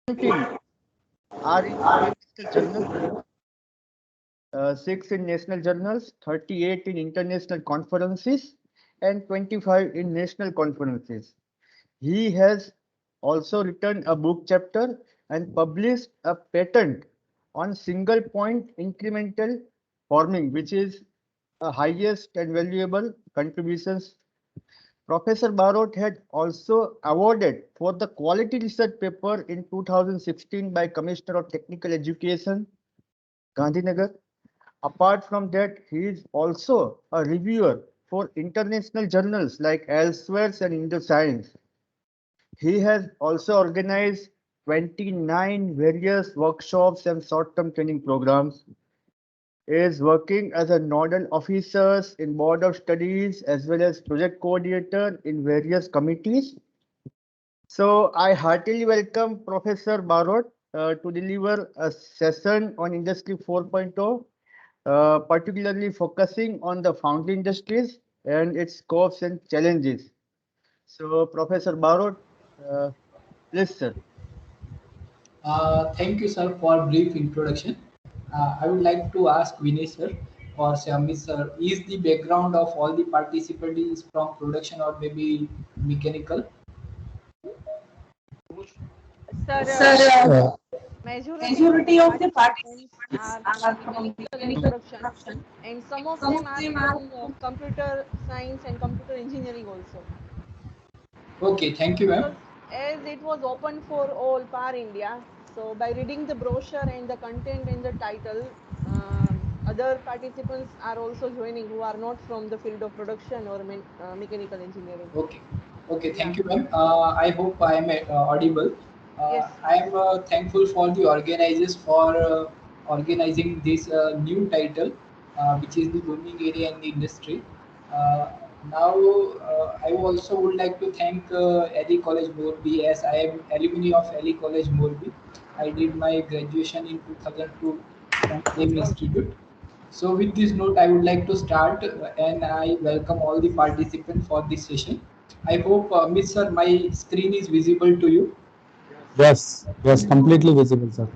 17 are in international journals, 6 in national journals, 38 in international conferences, and 25 in national conferences. He has also written a book chapter and published a patent on single point incremental forming, which is a highest and valuable contributions. Professor Barot had also awarded for the quality research paper in 2016 by Commissioner of Technical Education, Gandhinagar. Apart from that, he is also a reviewer for international journals like Elsewhere and IndoScience. He has also organized 29 various workshops and short-term training programs, is working as a nodal officer in board of studies as well as project coordinator in various committees. So I heartily welcome Professor Barot to deliver a session on Industry 4.0, particularly focusing on the foundry industries and its scopes and challenges. So Professor Barot, uh, please sir. Thank you, sir, for brief introduction. I would like to ask Vinay, sir, or Amit, sir, is the background of all the participants is from production or maybe mechanical? Sir, Sir, majority of the majority of the participants participants are are from from mechanical and mechanical production, production, and some and of some them of are them are. from computer science and computer engineering also. Okay, thank you, ma'am. Because as it was open for all par India, so by reading the brochure and the content and the title, other participants are also joining who are not from the field of production or mechanical engineering. Okay, okay, Yeah. thank you, ma'am. I hope I am audible. Yes. I am thankful for the organizers for organizing this new title, which is the booming area in the industry. Uh, now, I also would like to thank Ali College Morbi, as I am alumni of Ali College Morbi. I did my graduation in 2002 from same institute. So with this note, I would like to start and I welcome all the participants for this session. I hope, Miss Sir, my screen is visible to you. Yes, yes, completely visible, sir.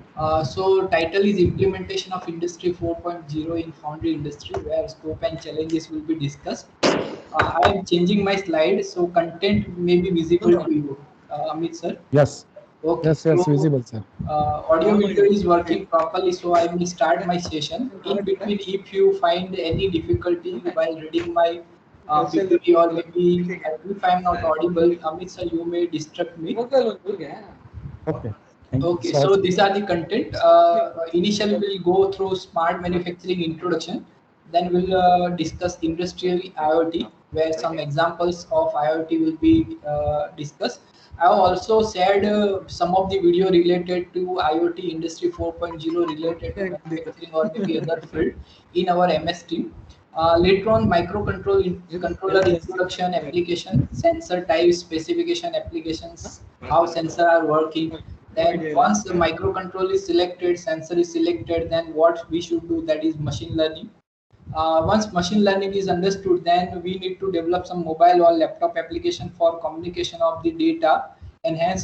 So title is Implementation of Industry 4.0 in Foundry Industry, where scope and challenges will be discussed. I am changing my slide, so content may be visible to you, Amit sir. Yes, Okay, yes, yes, so visible, sir. audio video is working properly, so I will start my session. In between, if you find any difficulty while reading my PPT or maybe if I am not audible, Amit sir, you may disrupt me. Okay, thank you, Okay, sir. so these are the content. Initially, we'll go through smart manufacturing introduction. Then we'll discuss industrial IoT, where some examples of IoT will be discussed. I have also shared some of the video related to IoT Industry 4.0 related to manufacturing or maybe other field in our MS team. Later on, controller introduction application, sensor types, specification applications, how sensor are working. Then once the microcontroller is selected, sensor is selected, then what we should do, that is machine learning. Once machine learning is understood, then we need to develop some mobile or laptop application for communication of the data, and hence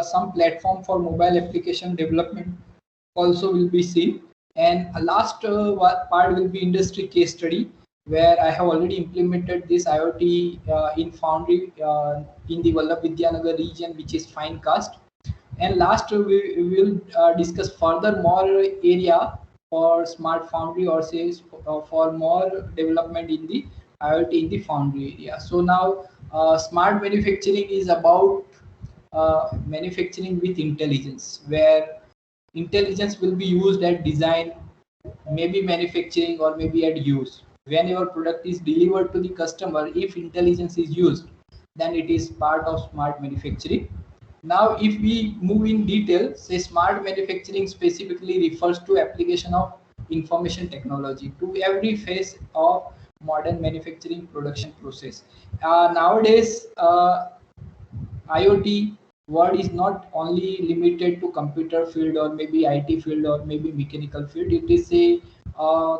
some platform for mobile application development also will be seen. And a last part will be industry case study, where I have already implemented this IoT in Foundry in the Vallabh Vidyanagar region, which is Finecast. And last, we will discuss further more area for smart foundry, or say for more development in the IoT in the foundry area. So now, smart manufacturing is about manufacturing with intelligence, where intelligence will be used at design, maybe manufacturing, or maybe at use. When your product is delivered to the customer, if intelligence is used, then it is part of smart manufacturing. Now, if we move in detail, say smart manufacturing specifically refers to application of information technology to every phase of modern manufacturing production process. Nowadays, IoT word is not only limited to computer field or maybe IT field or maybe mechanical field. It is a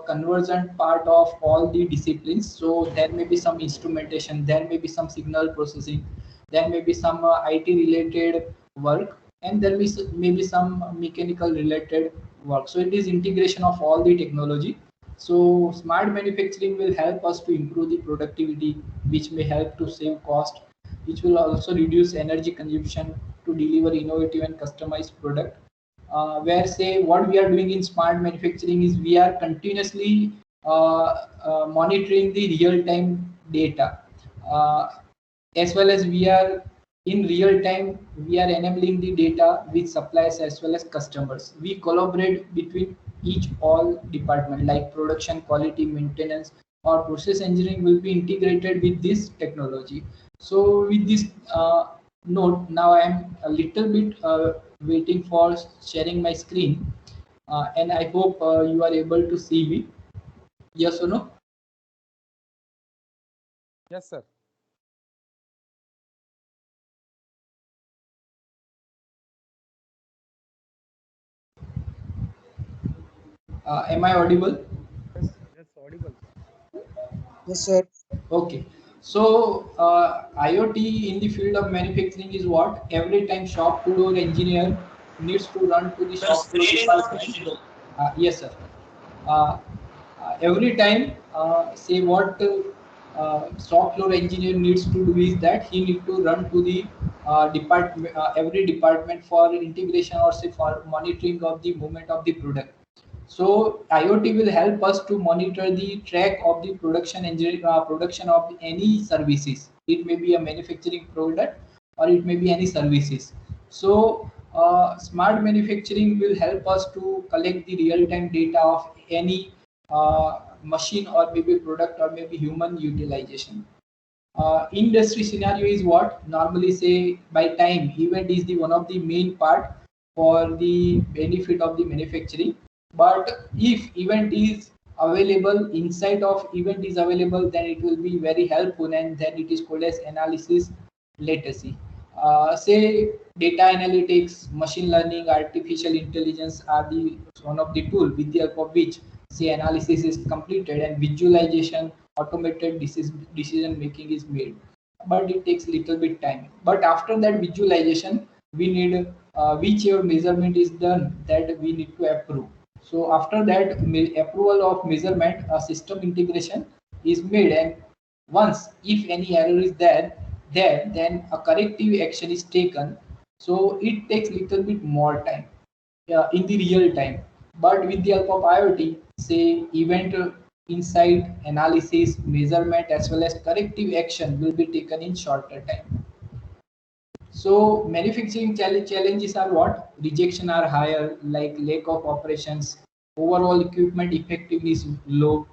convergent part of all the disciplines. So there may be some instrumentation, there may be some signal processing, there may be some IT related work. and there may be some mechanical related work. So it is integration of all the technology. So smart manufacturing will help us to improve the productivity, which may help to save cost, which will also reduce energy consumption to deliver innovative and customized product. Where say what we are doing in smart manufacturing is we are continuously monitoring the real-time data, uh, as well as we are in real time we are enabling the data with suppliers as well as customers. We collaborate between each all department like production, quality, maintenance, or process engineering will be integrated with this technology. So with this note, now I am a little bit waiting for sharing my screen, and I hope you are able to see me. Yes or no? Yes, sir. Am I audible? Yes, yes, audible. Yes, sir. Okay. So IoT in the field of manufacturing is what? Every time shop floor engineer needs to run to the shop floor department. Yes, sir. Uh, every time, say what shop floor engineer needs to do is that he need to run to the department, every department for integration or say for monitoring of the movement of the product. So IoT will help us to monitor the track of the production engineering, production of any services. It may be a manufacturing product or it may be any services. So smart manufacturing will help us to collect the real-time data of any machine or maybe product or maybe human utilization. Industry scenario is what normally say by time event is the one of the main part for the benefit of the manufacturing. But if event is available, inside of event is available, then it will be very helpful, and then it is called as analysis latency. Say data analytics, machine learning, artificial intelligence are the one of the tool with the help of which say analysis is completed and visualization, automated decision making is made. But it takes little bit time. But after that visualization, we need whichever measurement is done that we need to approve. So after that approval of measurement, a system integration is made, and once if any error is there, then a corrective action is taken. So it takes little bit more time in the real time. But with the help of IoT, say event insight, analysis, measurement, as well as corrective action will be taken in shorter time. So manufacturing challenges are what? Rejection are higher, like lack of operations, overall equipment effectiveness low,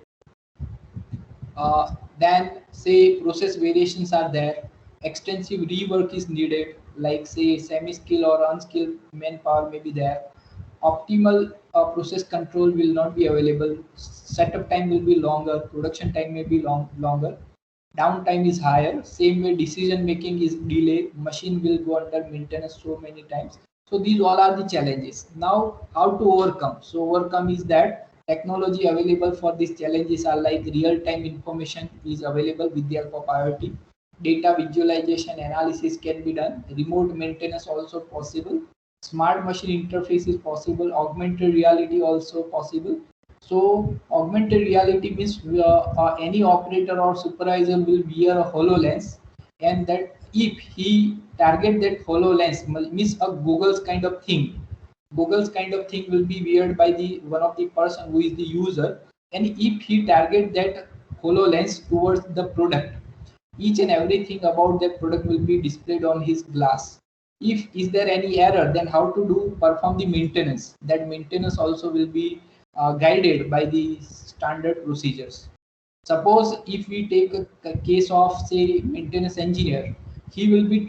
then say process variations are there, extensive rework is needed, like say semi-skilled or unskilled manpower may be there, optimal process control will not be available, setup time will be longer, production time may be longer, downtime is higher, same way decision making is delayed, machine will go under maintenance so many times. So these all are the challenges. Now how to overcome? So overcome is that technology available for these challenges are like real time information is available with the help of IoT, data visualization analysis can be done, remote maintenance also possible, smart machine interface is possible, augmented reality also possible. So augmented reality means any operator or supervisor will wear a HoloLens, and that if he target that HoloLens means a Google's kind of thing. Google's kind of thing will be weared by the one of the person who is the user, and if he target that HoloLens towards the product, each and everything about that product will be displayed on his glass. If is there any error, then how to do perform the maintenance. That maintenance also will be guided by the standard procedures. Suppose if we take a case of say maintenance engineer, he will be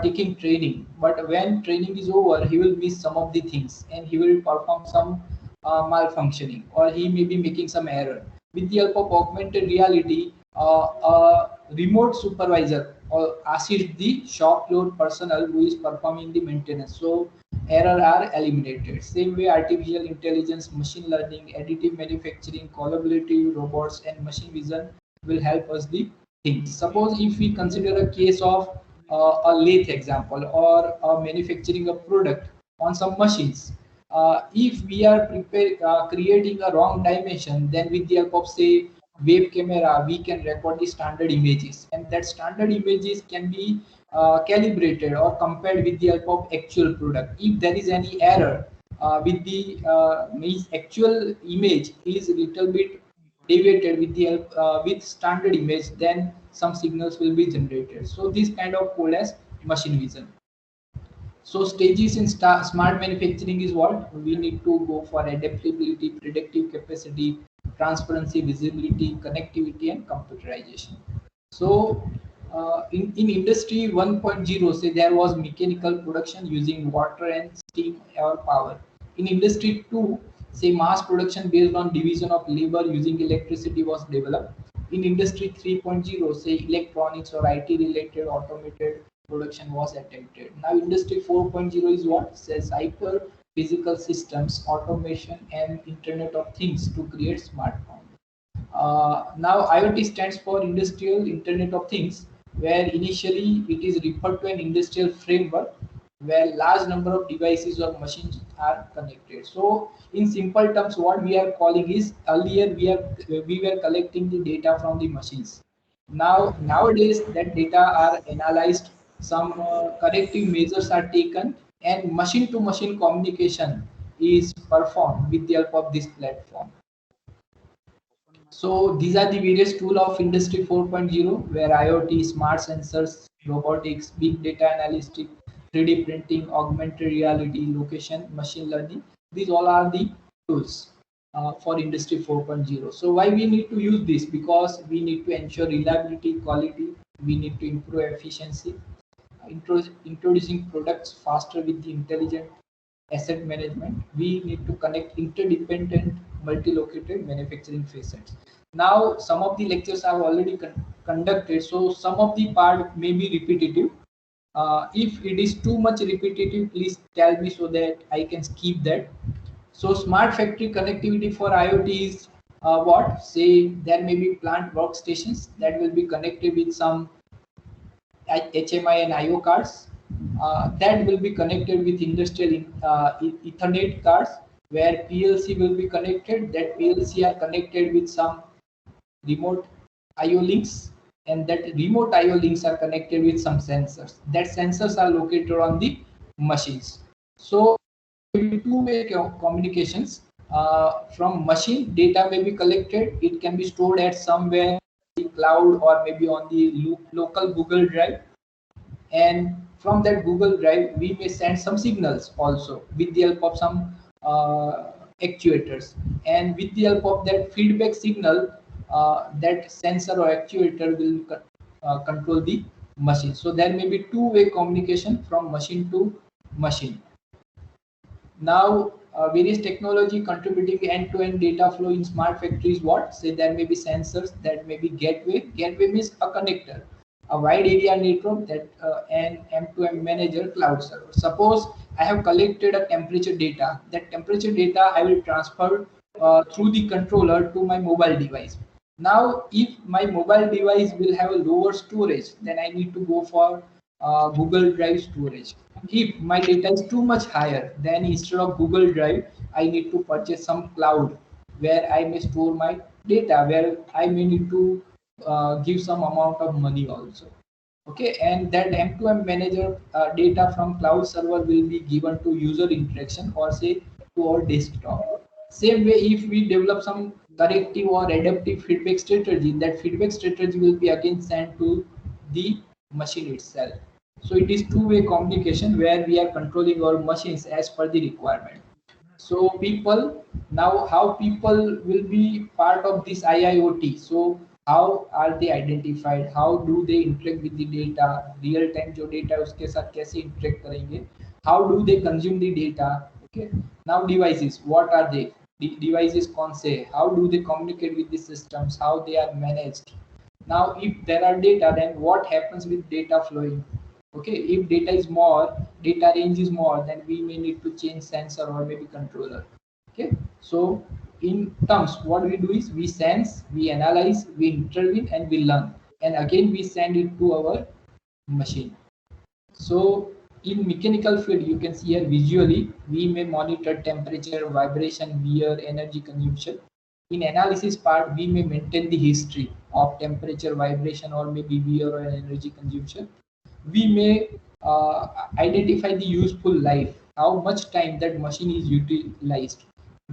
taking training, but when training is over, he will miss some of the things and he will perform some malfunctioning, or he may be making some error. With the help of augmented reality, a remote supervisor or assist the shop floor personnel who is performing the maintenance. So error are eliminated. Same way, artificial intelligence, machine learning, additive manufacturing, collaborative robots, and machine vision will help us the things. Suppose if we consider a case of a lathe example or manufacturing a product on some machines. If we are creating a wrong dimension, then with the help of say web camera, we can record the standard images, and that standard images can be calibrated or compared with the help of actual product. If there is any error with the means actual image is little bit deviated with the help with standard image, then some signals will be generated. So this kind of called as machine vision. So stages in smart manufacturing is what we need to go for: adaptability, predictive capacity, transparency, visibility, connectivity, and computerization. So in industry 1.0, say there was mechanical production using water and steam or power. In industry 2, say mass production based on division of labor using electricity was developed. In industry 3.0, say electronics or IT related automated production was attempted. Now industry 4.0 is what? Says hyper physical systems, automation, and internet of things to create smartphones. Now IoT stands for Industrial Internet of Things, where initially it is referred to an industrial framework where large number of devices or machines are connected. So in simple terms, what we are calling is, earlier we were collecting the data from the machines. Now nowadays that data are analyzed, some corrective measures are taken, and machine to machine communication is performed with the help of this platform. So these are the various tools of Industry 4.0, where IoT, smart sensors, robotics, big data analytics, 3D printing, augmented reality, location, machine learning. These all are the tools for Industry 4.0. So why we need to use this? Because we need to ensure reliability, quality. We need to improve efficiency, introducing products faster with the intelligent asset management. We need to connect interdependent multi-located manufacturing facets. Now some of the lectures are already conducted, so some of the part may be repetitive. If it is too much repetitive, please tell me so that I can skip that. So smart factory connectivity for IoT is what? Say there may be plant workstations that will be connected with some HMI and IO cards that will be connected with industrial Ethernet cards, where PLC will be connected. That PLC are connected with some remote IO links, and that remote IO links are connected with some sensors. That sensors are located on the machines. So two-way communications from machine. Data may be collected. It can be stored at somewhere the cloud or maybe on the local Google Drive, and from that Google Drive we may send some signals also with the help of some actuators, and with the help of that feedback signal, that sensor or actuator will control the machine. So there may be two-way communication from machine to machine. Now various technology contributing end-to-end data flow in smart factories. What? Say there may be sensors, that may be gateway means a connector, a wide area network, that an M2M manager, cloud server. Suppose I have collected a temperature data. That temperature data I will transfer through the controller to my mobile device. Now if my mobile device will have a lower storage, then I need to go for Google Drive storage. If my data is too much higher, then instead of Google Drive, I need to purchase some cloud where I may store my data, where I may need to give some amount of money also. Okay, and that M2M manager data from cloud server will be given to user interaction, or say to our desktop. Same way, if we develop some corrective or adaptive feedback strategy, that feedback strategy will be again sent to the machine itself. So it is two-way communication where we are controlling our machines as per the requirement. So people, now how people will be part of this IIoT? So how are they identified? How do they interact with the data? Real time जो data है उसके साथ कैसे interact करेंगे? How do they consume the data? Okay. Now devices, what are they? Devices कौन से? How do they communicate with the systems? How they are managed? Now if there are data, then what happens with data flowing? Okay, if data is more, data range is more, then we may need to change sensor or maybe controller. Okay, so in terms, what we do is we sense, we analyze, we intervene, and we learn, and again we send it to our machine. So in mechanical field, you can see here visually, we may monitor temperature, vibration, wear, energy consumption. In analysis part, we may maintain the history of temperature, vibration, or maybe wear or energy consumption. We may identify the useful life, how much time that machine is utilized.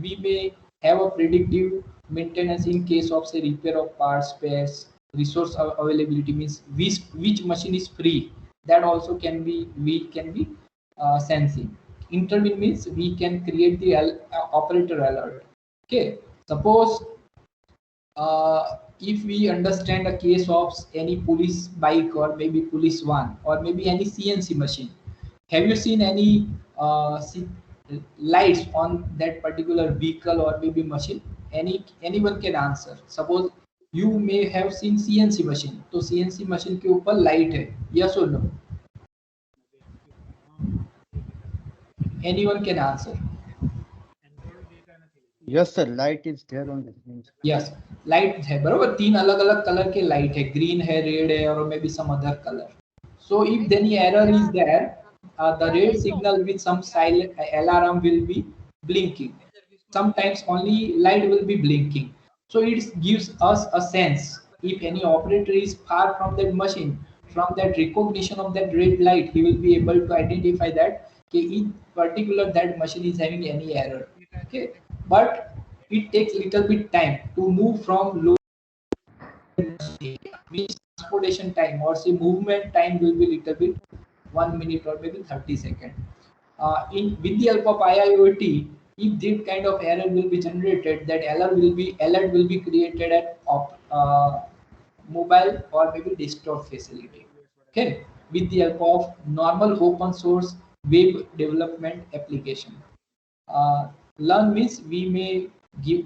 We may have a predictive maintenance in case of say repair of parts, spares, resource availability means which machine is free. That also can be we can be sensing. Intervene means we can create the operator alert. Okay, suppose if we understand a case of any police bike or maybe police van or maybe any CNC machine, have you seen any lights on that particular vehicle or maybe machine? Anyone can answer. Suppose you may have seen CNC machine, तो CNC machine के ऊपर light है, yes or no? Anyone can answer. Yes, sir. Light is there on the screen. Yes light है बराबर तीन अलग अलग colour के लाइट है ग्रीन है रेड है और may be some other colour so if any error is there the red signal with some silent alarm will be blinking sometimes only light will be blinking so it gives us a sense if any operator is far from that machine from that recognition of that red light he will be able to identify that okay, in particular that machine is having any error okay but it takes little bit time to move from low which transportation time or say movement time will be little bit 1 minute or maybe 30 seconds. In with the help of IIoT, if that kind of error will be generated, that alert will be created at mobile or maybe desktop facility. Okay, with the help of normal open source web development application. Learn means we may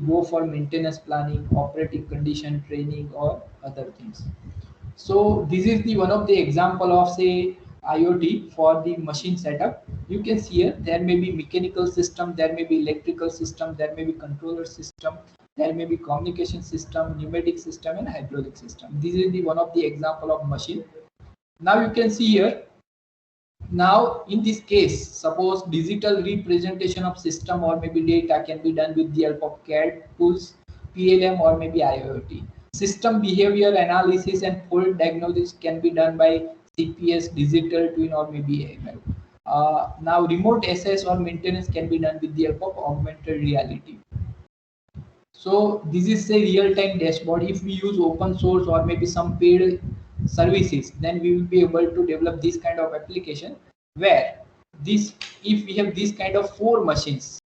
go for maintenance planning, operating condition training, or other things. So this is the one of the example of say IoT for the machine setup. You can see here there may be mechanical system, there may be electrical system, there may be controller system, there may be communication system, pneumatic system, and hydraulic system. This is the one of the example of machine. Now you can see here now, in this case, suppose digital representation of system or maybe data can be done with the help of CAD tools, PLM or maybe IoT. System behavior analysis and fault diagnosis can be done by CPS, digital twin or maybe AML. Now, remote access or maintenance can be done with the help of augmented reality. So this is a real-time dashboard. If we use open source or maybe some paid services, then we will be able to develop this kind of application where this, if we have this kind of four machines,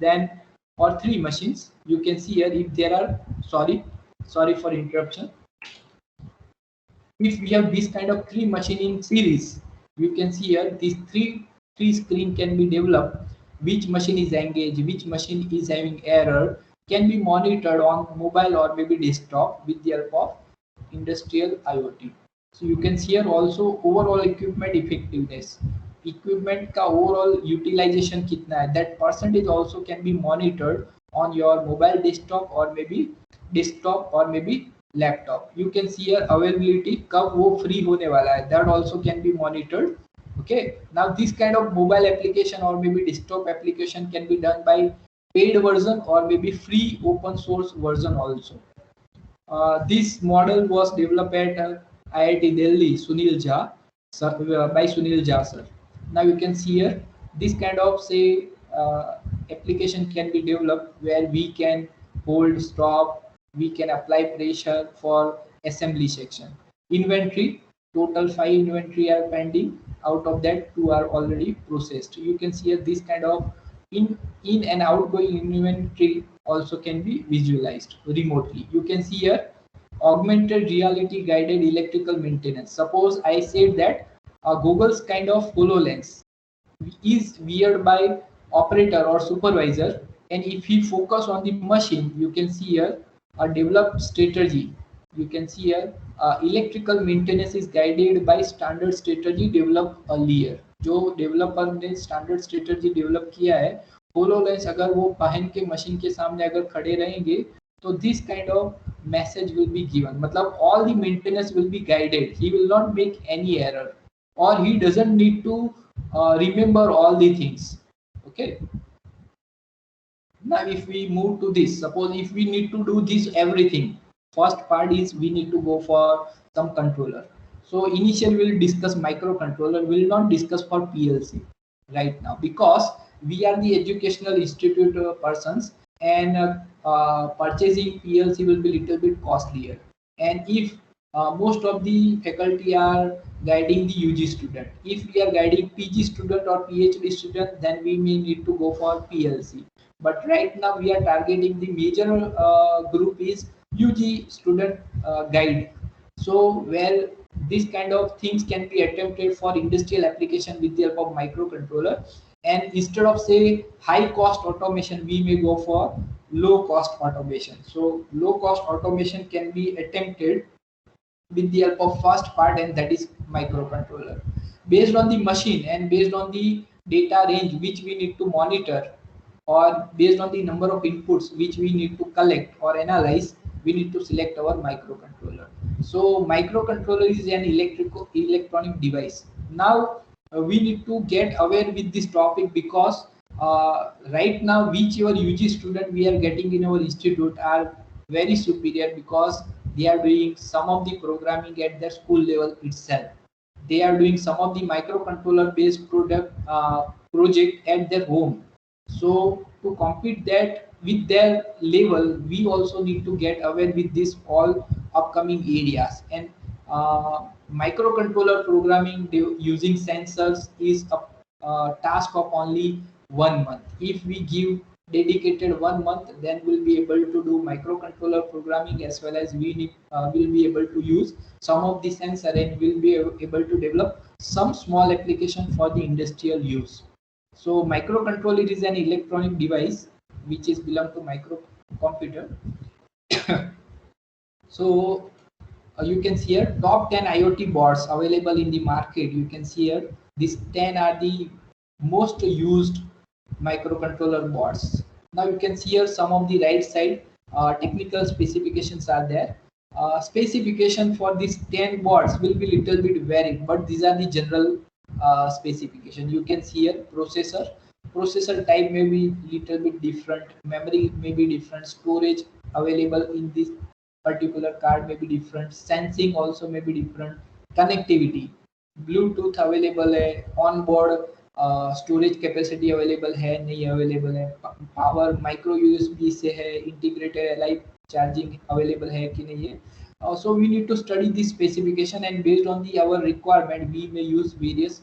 then or three machines, you can see here if there are, sorry for interruption. If we have this kind of three machine in series, you can see here these three screen can be developed. Which machine is engaged, which machine is having error, can be monitored on mobile or maybe desktop with the help of industrial IoT. So you can see here also overall equipment effectiveness. Equipment का overall utilization कितना है, that percentage also can be monitored on your mobile desktop or maybe laptop. You can see here availability कब वो free होने वाला है, that also can be monitored. Okay, now this kind of mobile application or maybe desktop application can be done by paid version or maybe free open source version also. This model was developed at IIT Delhi, Sunil Jha, by Sunil Jha sir. Now you can see here this kind of say application can be developed where we can hold, stop, we can apply pressure for assembly section. Inventory, total 5 inventory are pending. Out of that, 2 are already processed. You can see here this kind of in and outgoing inventory also can be visualized remotely. You can see here augmented reality guided electrical maintenance. Suppose I said that Google's kind of HoloLens is weared by operator or supervisor, and if he focus on the machine, you can see here a developed strategy. You can see here electrical maintenance is guided by standard strategy developed earlier. जो developer ने standard strategy develop किया है, HoloLens अगर वो पहन के machine के सामने अगर खड़े रहेंगे तो this kind of message will be given. मतलब all the maintenance will be guided. He will not make any error. or he doesn't need to remember all the things. Okay, now if we move to this, suppose if we need to do this everything, first part is we need to go for some controller. So initially we'll discuss microcontroller, will not discuss for PLC right now, because we are the educational institute persons, and purchasing PLC will be little bit costlier. And if most of the faculty are guiding the UG student, if we are guiding PG student or PhD student, then we may need to go for PLC. But right now we are targeting the major group is UG student guide. So where this kind of things can be attempted for industrial application with the help of microcontroller, and instead of say high cost automation, we may go for low cost automation. So low cost automation can be attempted with the help of first part, and that is microcontroller. Based on the machine and based on the data range which we need to monitor, or based on the number of inputs which we need to collect or analyze, we need to select our microcontroller. So microcontroller is an electronic device. Now we need to get aware with this topic, because right now whichever UG student we are getting in our institute are very superior, because they are doing some of the programming at their school level itself. They are doing some of the microcontroller based project at their home. So to compete that with their level, we also need to get aware with this all upcoming areas. And microcontroller programming using sensors is a task of only 1 month. If we give dedicated 1 month, then we'll be able to do microcontroller programming, as well as will be able to use some of the sensor, and will be able to develop some small application for the industrial use. So microcontroller is an electronic device which is belong to microcomputer. So you can see here top 10 IoT boards available in the market. You can see here these 10 are the most used microcontroller boards. Now you can see here some of the right side technical specifications are there. Specification for these 10 boards will be little bit varied, but these are the general specification. You can see here processor type may be little bit different, memory may be different, storage available in this particular card may be different, sensing also may be different, connectivity Bluetooth available है, on board storage capacity available है नहीं available है, power micro USB से है, integrated LI charging available है कि नहीं है. So we need to study this specification, and based on the our requirement we may use various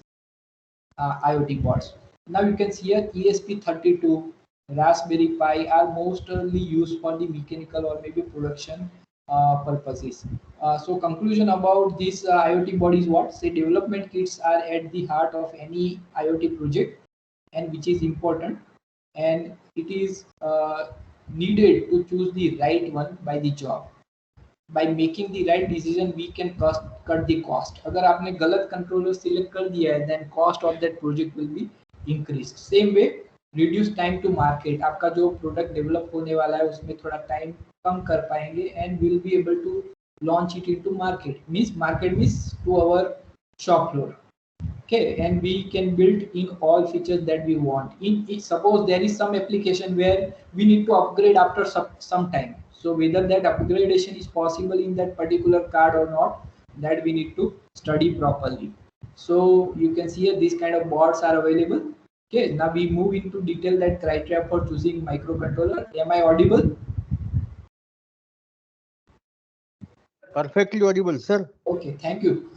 IoT boards. Now you can see here ESP32, Raspberry Pi are mostly used for the mechanical or maybe production purposes. So conclusion about this IoT board is what? Say development kits are at the heart of any IoT project, and which is important, and it is needed to choose the right one by the job. By making the right decision we can cut the cost. अगर आपने गलत controller select कर दिया है, then cost of that project will be increased. Same way reduce time to market. आपका जो product develop होने वाला है उसमें थोड़ा टाइम कम कर पाएंगे, and will be able to launch it into market. Market means to our shop floor. Okay, and we can build in all features that we want. Suppose there is some application where we need to upgrade after some time. So whether that upgradation is possible in that particular card or not, that we need to study properly. So you can see here these kind of boards are available. Okay, now we move into detail that criteria for choosing microcontroller. Am I audible? Perfectly audible, sir. Okay, thank you.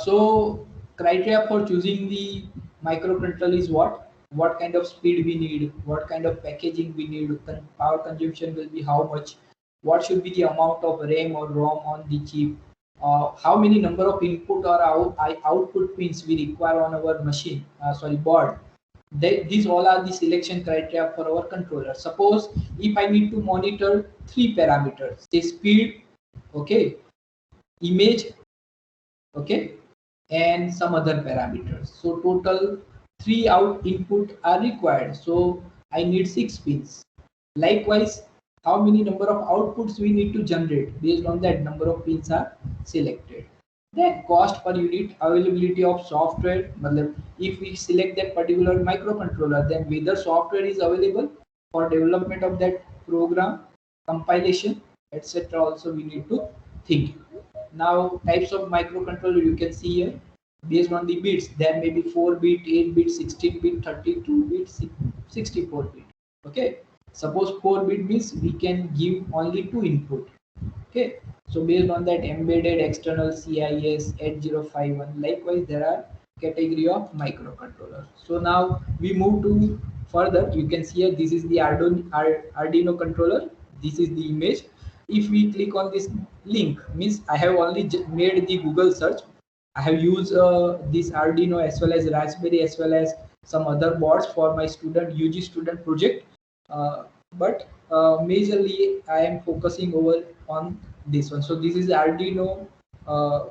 So criteria for choosing the microcontroller is what? What kind of speed we need, what kind of packaging we need, power consumption will be how much, what should be the amount of RAM or ROM on the chip, how many number of input or output pins we require on our machine, board. These all are the selection criteria for our controller. Suppose if I need to monitor 3 parameters, say speed, okay, image, okay, and some other parameters. So total 3 out input are required, so I need 6 pins. Likewise, how many number of outputs we need to generate, based on that number of pins are selected. Then cost per unit, availability of software. मतलब if we select that particular microcontroller, then whether software is available for development of that program, compilation, etc. Also we need to think. Now types of microcontroller you can see here based on the bits. There may be 4-bit, 8-bit, 16-bit, 32-bit, 64-bit. Okay. Suppose 4-bit means we can give only 2 input. Okay, so based on that embedded external CIS 8051, likewise there are category of microcontroller. So now we move to further. You can see here this is the Arduino controller. This is the image. If we click on this link, means I have only made the Google search. I have used this Arduino as well as Raspberry as well as some other boards for my student UG student project. But majorly I am focusing over on this one. So this is Arduino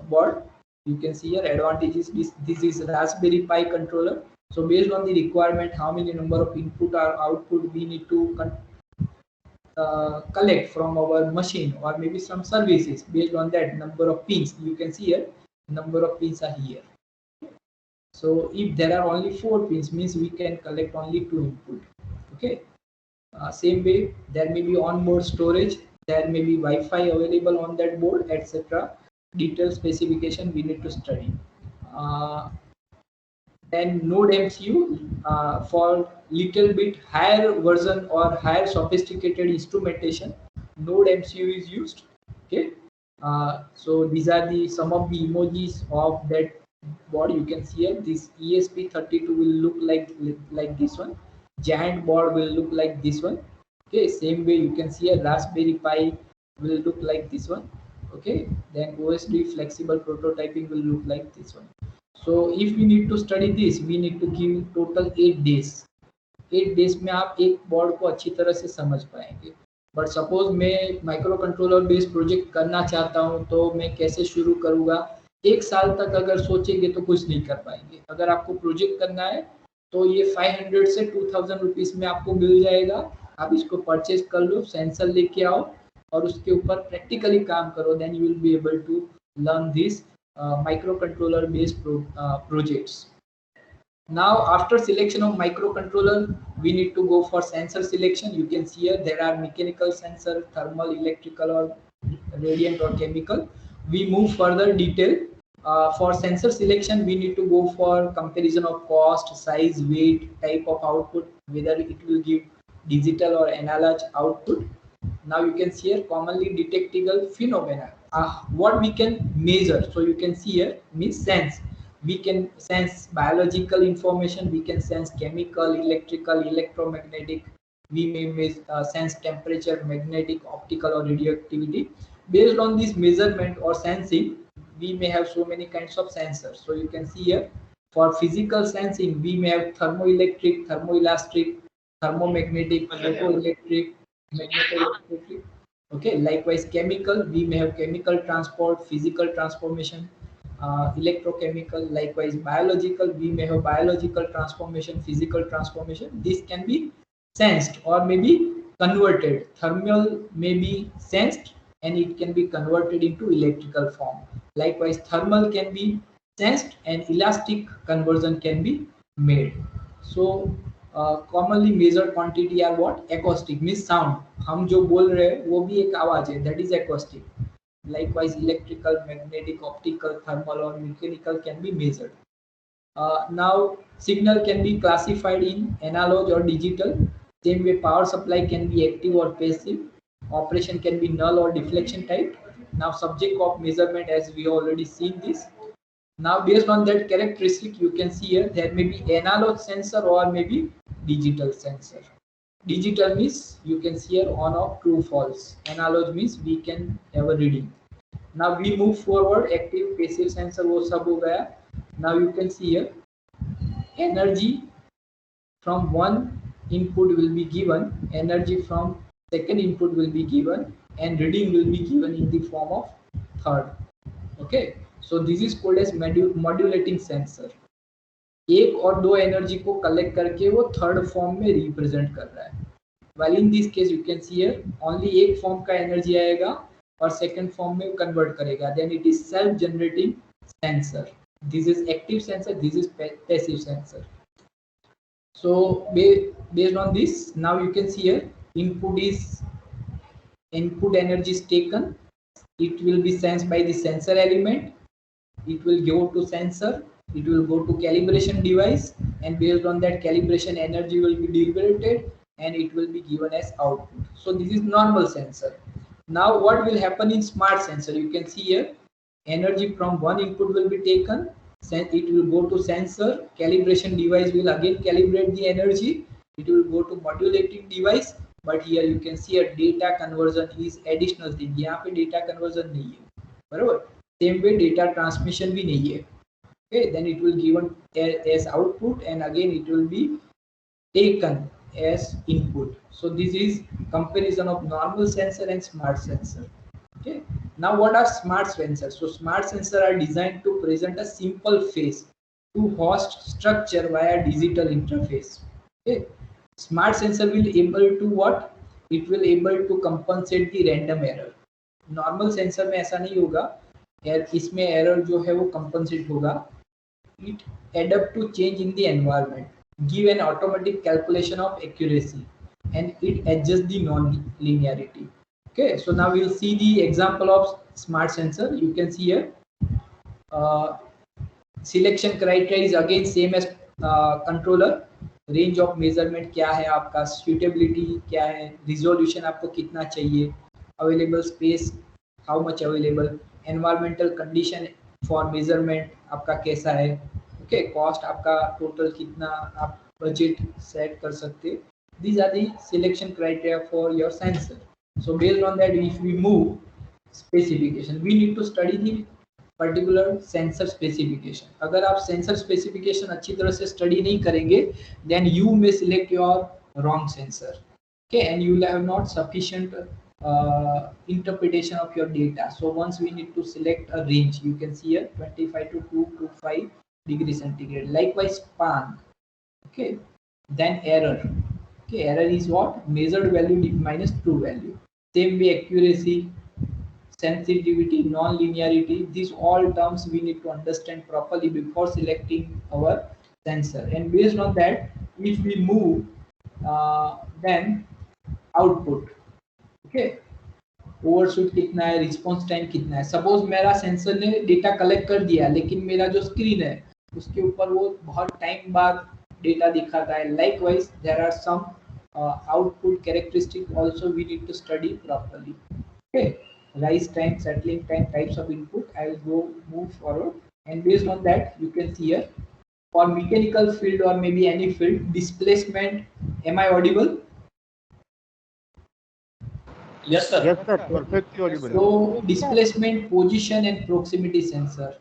board. You can see here advantage is this is Raspberry Pi controller. So based on the requirement, how many number of input or output we need to collect from our machine or maybe some services, based on that number of pins. You can see here number of pins are here. So if there are only 4 pins, means we can collect only 2 input. Okay. Same way, there may be onboard storage, there may be Wi-Fi available on that board, etc. Detailed specification we need to study. Then Node MCU for little bit higher version or higher sophisticated instrumentation, Node MCU is used. Okay, so these are the some of the emojis of that board. You can see here this ESP32 will look like this one. Giant board will look like this one. Okay, same way you can see a Raspberry Pi will look like this one. Okay, then OSD flexible prototyping will look like this one. So if we need to study this, we need to give total 8 days. 8 days में आप एक board को अच्छी तरह से समझ पाएंगे. But suppose मैं माइक्रो कंट्रोलर बेस्ड प्रोजेक्ट करना चाहता हूं, तो मैं कैसे शुरू करूंगा? 1 साल तक अगर सोचेंगे तो कुछ नहीं कर पाएंगे. अगर आपको प्रोजेक्ट करना है तो ये 500 से 2000 रुपीज में आपको मिल जाएगा. आप इसको परचेज कर लो, सेंसर लेके आओ और उसके ऊपर प्रैक्टिकली काम करो. Then you will be able to learn this microcontroller based projects. Now after selection of microcontroller, we need to go for sensor selection. You can see here there are mechanical sensor, thermal, electrical or radiant or chemical. We move further detail. For sensor selection, we need to go for comparison of cost, size, weight, type of output, whether it will give digital or analog output. Now you can see here commonly detectable phenomena. What we can measure. So you can see here means sense. We can sense biological information. We can sense chemical, electrical, electromagnetic. We may sense temperature, magnetic, optical or radioactivity. Based on this measurement or sensing, we may have so many kinds of sensors. So you can see here for physical sensing, we may have thermoelectric, thermoelastic, thermomagnetic, photoelectric, magnetoelectric. Okay, likewise chemical, we may have chemical transport, physical transformation, electrochemical. Likewise biological, we may have biological transformation, physical transformation. This can be sensed or maybe converted. Thermal may be sensed and it can be converted into electrical form. Likewise thermal can be sensed and elastic conversion can be made. So commonly measured quantity are what? Acoustic means sound. हम जो बोल रहे हैं वो भी एक आवाज है, that is acoustic. Likewise electrical, magnetic, optical, thermal or mechanical can be measured. Now signal can be classified in analog or digital. Same way power supply can be active or passive. Operation can be null or deflection type. Now subject of measurement, as we already seen this. Now based on that characteristic, you can see here there may be analog sensor or maybe digital sensor. Digital means you can see here on off, true, false. Analog means we can have a reading. Now we move forward, active, passive sensor वो सब हो गया. Now you can see here energy from one input will be given, energy from second input will be given, and reading will be given in the form of third. Okay, so this is called as modulating sensor. एक और दो energy को collect करके वो third form में represent कर रहा है. While in this case you can see here only एक फॉर्म का एनर्जी आएगा और सेकंड फॉर्म में कन्वर्ट करेगा. Then it is self generating sensor. This is active sensor, this is passive sensor. So based on this, now you can see here input energy is taken, it will be sensed by the sensor element, it will go to sensor, it will go to calibration device, and based on that calibration energy will be liberated and it will be given as output. So this is normal sensor. Now what will happen in smart sensor? You can see here energy from one input will be taken, it will go to sensor, calibration device will again calibrate the energy, it will go to modulating device, but here you can see a data conversion is additional thing. यहाँ पे data conversion नहीं है, बराबर? Same way data transmission भी नहीं है. Okay, then it will given as output and again it will be taken as input. So this is comparison of normal sensor and smart sensor. Okay. Now what are smart sensors? So smart sensors are designed to present a simple face to host structure via digital interface. Okay. Smart sensor will able to what? It will able to compensate the random error. Normal sensor में ऐसा नहीं होगा, इसमें error जो है वो compensate होगा. It adapt to change in the environment, give an automatic calculation of accuracy, and it adjusts the non-linearity. Okay, so now we'll see the example of smart sensor. You can see here selection criteria is again same as controller. Range of measurement क्या है आपका, suitability क्या है, resolution आपको कितना चाहिए, available space how much available, environmental condition for measurement आपका कैसा है, okay, cost आपका total कितना, आप budget set कर सकते. These are the selection criteria for your sensor. So based on that, if we move specification, we need to study the particular sensor specification. अगर आप sensor specification अच्छी तरह से study नहीं करेंगे, then you may select your wrong sensor. Okay, and you will have not sufficient interpretation of your data. So once we need to select a range, you can see here 25 to 225 degrees centigrade. Likewise span. Okay, then error. Okay, error is what? Measured value minus true value. Same way accuracy, sensitivity, non-linearity, these all terms we need to understand properly before selecting our sensor. And based on that, if we move, then output. Okay, overshoot कितना है, response time कितना है. Suppose मेरा sensor ने data collect कर दिया, लेकिन मेरा जो स्क्रीन है उसके ऊपर वो बहुत टाइम बाद डेटा दिखाता है. Likewise there are some output characteristic also we need to study properly. Okay, rise time, settling time, types of input. I will move forward, and based on that you can see here for mechanical field or maybe any field, displacement. Am I audible? Yes, sir. Yes, sir. Perfectly audible. So displacement, position and proximity sensor.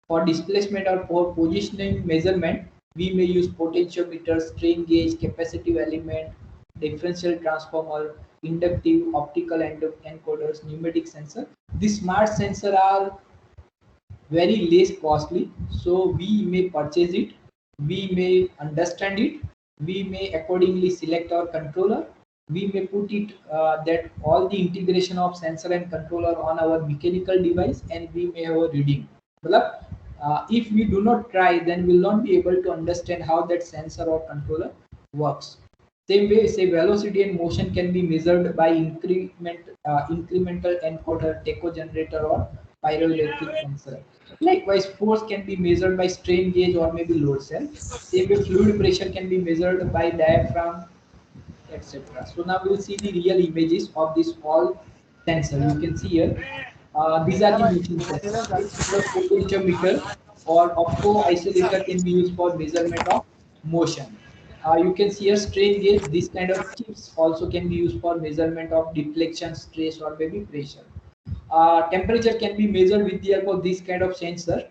For displacement or for positioning measurement, we may use potentiometer, strain gauge, capacitive element, differential transformer, inductive, optical encoders, pneumatic sensor. These smart sensors are very less costly, so we may purchase it, we may understand it, we may accordingly select our controller, we may put it that all the integration of sensor and controller on our mechanical device, and we may have a reading. If we do not try, then we will not be able to understand how that sensor or controller works. Same way, say velocity and motion can be measured by incremental encoder, tachogenerator, or pyroelectric sensor. Likewise, force can be measured by strain gauge or maybe load cell. Same way, fluid pressure can be measured by diaphragm, etc. So now we will see the real images of this all sensor. You can see here. These are the motion sensors. Potentiometer or opto isolator can be used for measurement of motion. You can see here strain gauge. This kind of chips also can be used for measurement of deflection, stress, or maybe pressure. Temperature can be measured with the help of this kind of sensor.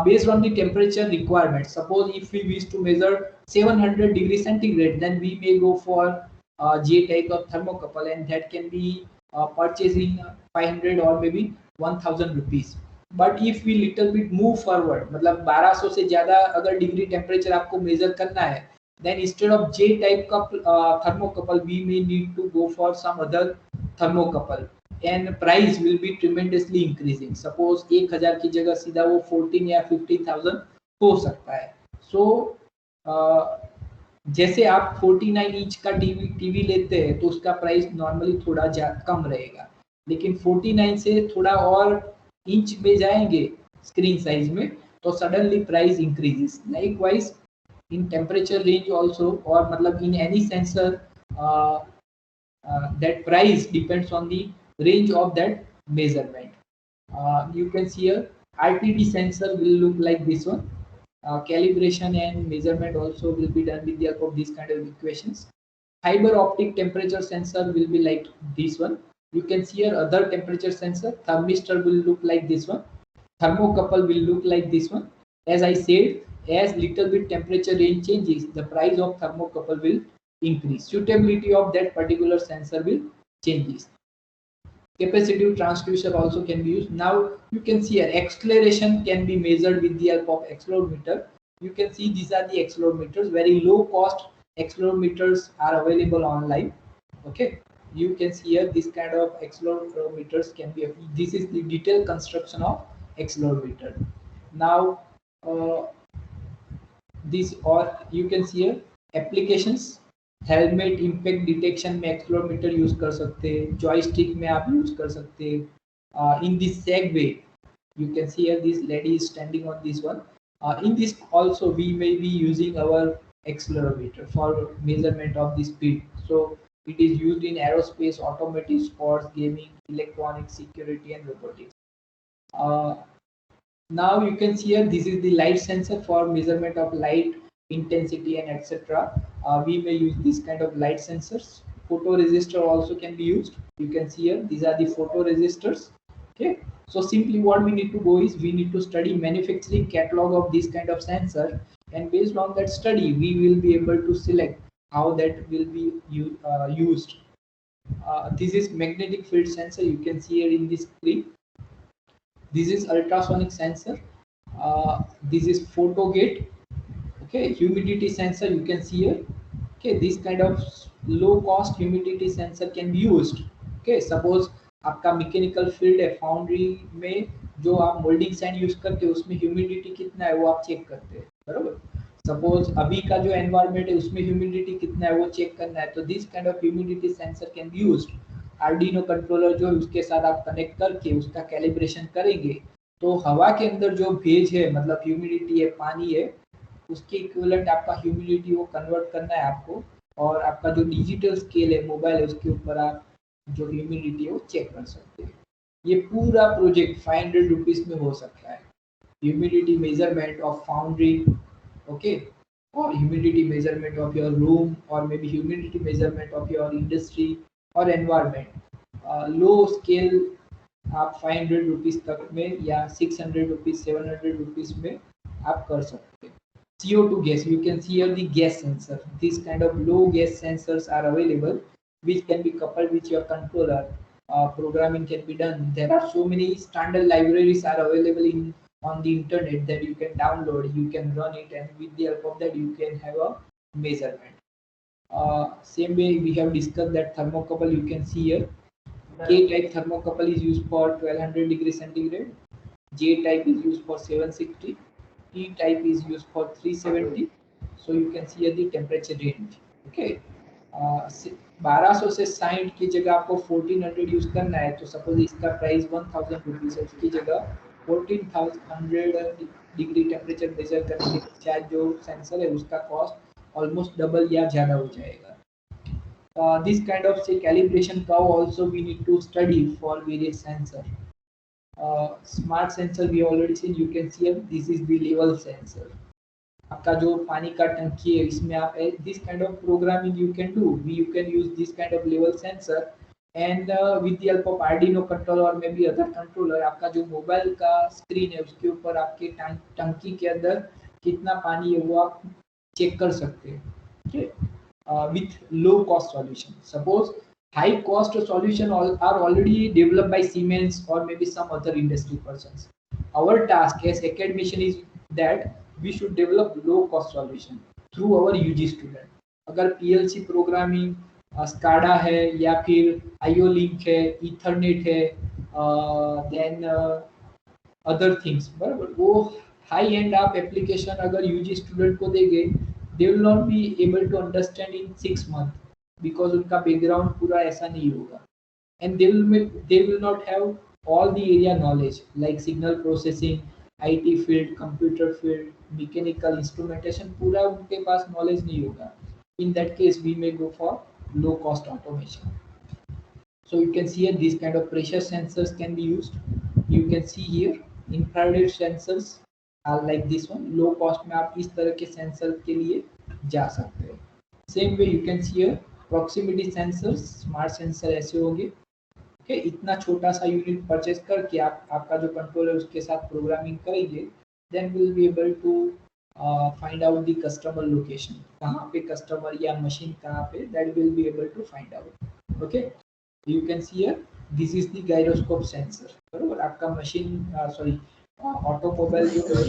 Based on the temperature requirement. Suppose if we wish to measure 700 degrees centigrade, then we may go for J type of thermocouple, and that can be purchased in 500 or maybe 1000 rupees. But if we little bit move forward, मतलब 1200 से ज़्यादा अगर degree temperature आपको major करना है, then instead of J type का thermocouple, we may need to go for some other thermocouple. and price will be tremendously increasing. Suppose 1000 की जगह सीधा वो 14 या 15,000 हो सकता है. So जैसे आप 49 इंच का टीवी लेते हैं तो उसका प्राइस नॉर्मली थोड़ा कम रहेगा, लेकिन 49 से थोड़ा और इंच में जाएंगे स्क्रीन साइज में तो suddenly price increases. Likewise in temperature range also, और मतलब in any sensor that price depends on the range of that measurement. You can see here RTD sensor will look like this one. Calibration and measurement also will be done with the help of these kind of equations. Fiber optic temperature sensor will be like this one. You can see here other temperature sensor. Thermistor will look like this one. Thermocouple will look like this one. As I said, as little bit temperature range changes, the price of thermocouple will increase. Suitability of that particular sensor will changes. Capacitive transducer also can be used. Now you can see here acceleration can be measured with the help of accelerometer. You can see these are the accelerometers. Very low cost accelerometers are available online. Okay, you can see here this kind of accelerometers can be. This is the detailed construction of accelerometer. Now this, or you can see here applications. Helmet impact detection में accelerometer use कर सकते हैं, joystick में आप use कर सकते हैं. In this segue you can see here this lady is standing on this one. In this also we may be using our accelerometer for measurement of the speed. So it is used in aerospace, automotive, sports, gaming, electronics, security and robotics. Now you can see here this is the light sensor for measurement of light intensity and etc. We may use this kind of light sensors. Photoresistor also can be used. You can see here these are the photoresistors. Okay, so simply what we need to go is we need to study manufacturing catalog of this kind of sensor, and based on that study we will be able to select how that will be used. This is magnetic field sensor. You can see here in this screen. This is ultrasonic sensor. This is photo gate. Okay, humidity sensor you can see here. Okay, this kind of low cost humidity sensor can be used. Okay, suppose आपका mechanical field है, foundry में जो आप moulding sand use करते हो उसमें humidity कितना है वो आप चेक करते हैं, बराबर. सपोज अभी का जो एनवायरनमेंट है उसमें ह्यूमिडिटी कितना है वो चेक करना है, तो this kind of humidity sensor can be used. Arduino controller जो है उसके साथ आप कनेक्ट करके उसका कैलिब्रेशन करेंगे तो हवा के अंदर जो भेज है मतलब ह्यूमिडिटी है, पानी है, उसके इक्विवेलेंट आपका ह्यूमिडिटी वो कन्वर्ट करना है आपको, और आपका जो डिजिटल स्केल है मोबाइल है उसके ऊपर आप जो ह्यूमिडिटी है वो चेक कर सकते हैं. ये पूरा प्रोजेक्ट 500 रुपीज में हो सकता है. Humidity measurement of foundry, okay, और humidity measurement of your room, और may be humidity measurement of your industry और एनवायरमेंट. लो स्केल आप 500 रुपीज तक में या 600 रुपीज 700 रुपीज में आप कर सकते हैं. CO2 gas, you can see here the gas sensor. These kind of low gas sensors are available which can be coupled with your controller. Programming can be done. There are so many standard libraries are available on the internet that you can download, you can run it, and with the help of that you can have a measurement. Same way we have discussed that thermocouple you can see here. K type thermocouple is used for 1200 degrees centigrade. J type is used for 760. T type is used for 370. So you can see here the temperature range. Okay, 1200 से 60 की जगह आपको 1400 use करना है तो suppose इसका price 1000 rupees है, उसकी जगह 1400 डिग्री टेम्परेचर मेजर करने के शायद जो सेंसर है उसका कॉस्ट ऑलमोस्ट डबल या ज़्यादा हो जाएगा. This kind of say calibration curve also we need to study for various sensor. Smart sensor we already seen. You can see this is the level sensor. आपका जो पानी का टंकी है इसमें आप this kind of programming you can do. You can use this kind of level sensor and with the help of Arduino controller or maybe other controller आपका जो मोबाइल का स्क्रीन है उसके ऊपर आपके टंकी के अंदर कितना पानी है वो आप चेक कर सकते हैं. Okay, with low cost solution. Suppose high cost solution are already developed by Siemens or maybe some other industry persons. Our task as academician is that we should develop low cost solution through our UG student. अगर PLC programming SCADA है या फिर IO link है, Ethernet है, then other things, बराबर। वो high end आप application अगर यूजी स्टूडेंट को देंगे, they will not be able to understand in 6 month, because उनका बैकग्राउंड पूरा ऐसा नहीं होगा, and they will not have all the area knowledge like signal processing, IT field, computer field, mechanical instrumentation, पूरा उनके पास knowledge नहीं होगा. In that case we may go for low cost automation. So you can see here these kind of pressure sensors can be used. You can see here infrared sensors are like this one. Low cost में आप इस तरह के sensor के लिए जा सकते हैं. Same way you can see here proximity sensors, smart sensor ऐसे होंगे. Okay, इतना छोटा सा यूनिट परचेज करके आप आपका जो कंट्रोलर उसके साथ प्रोग्रामिंग करेंगे, then we'll be able to find out the customer location. कहाँ पे कस्टमर या मशीन कहाँ पे, that will be able to find out. Okay. You can see here this is the gyroscope sensor, बरोबर. आपका मशीन सॉरी ऑटोमोबाइल जो है,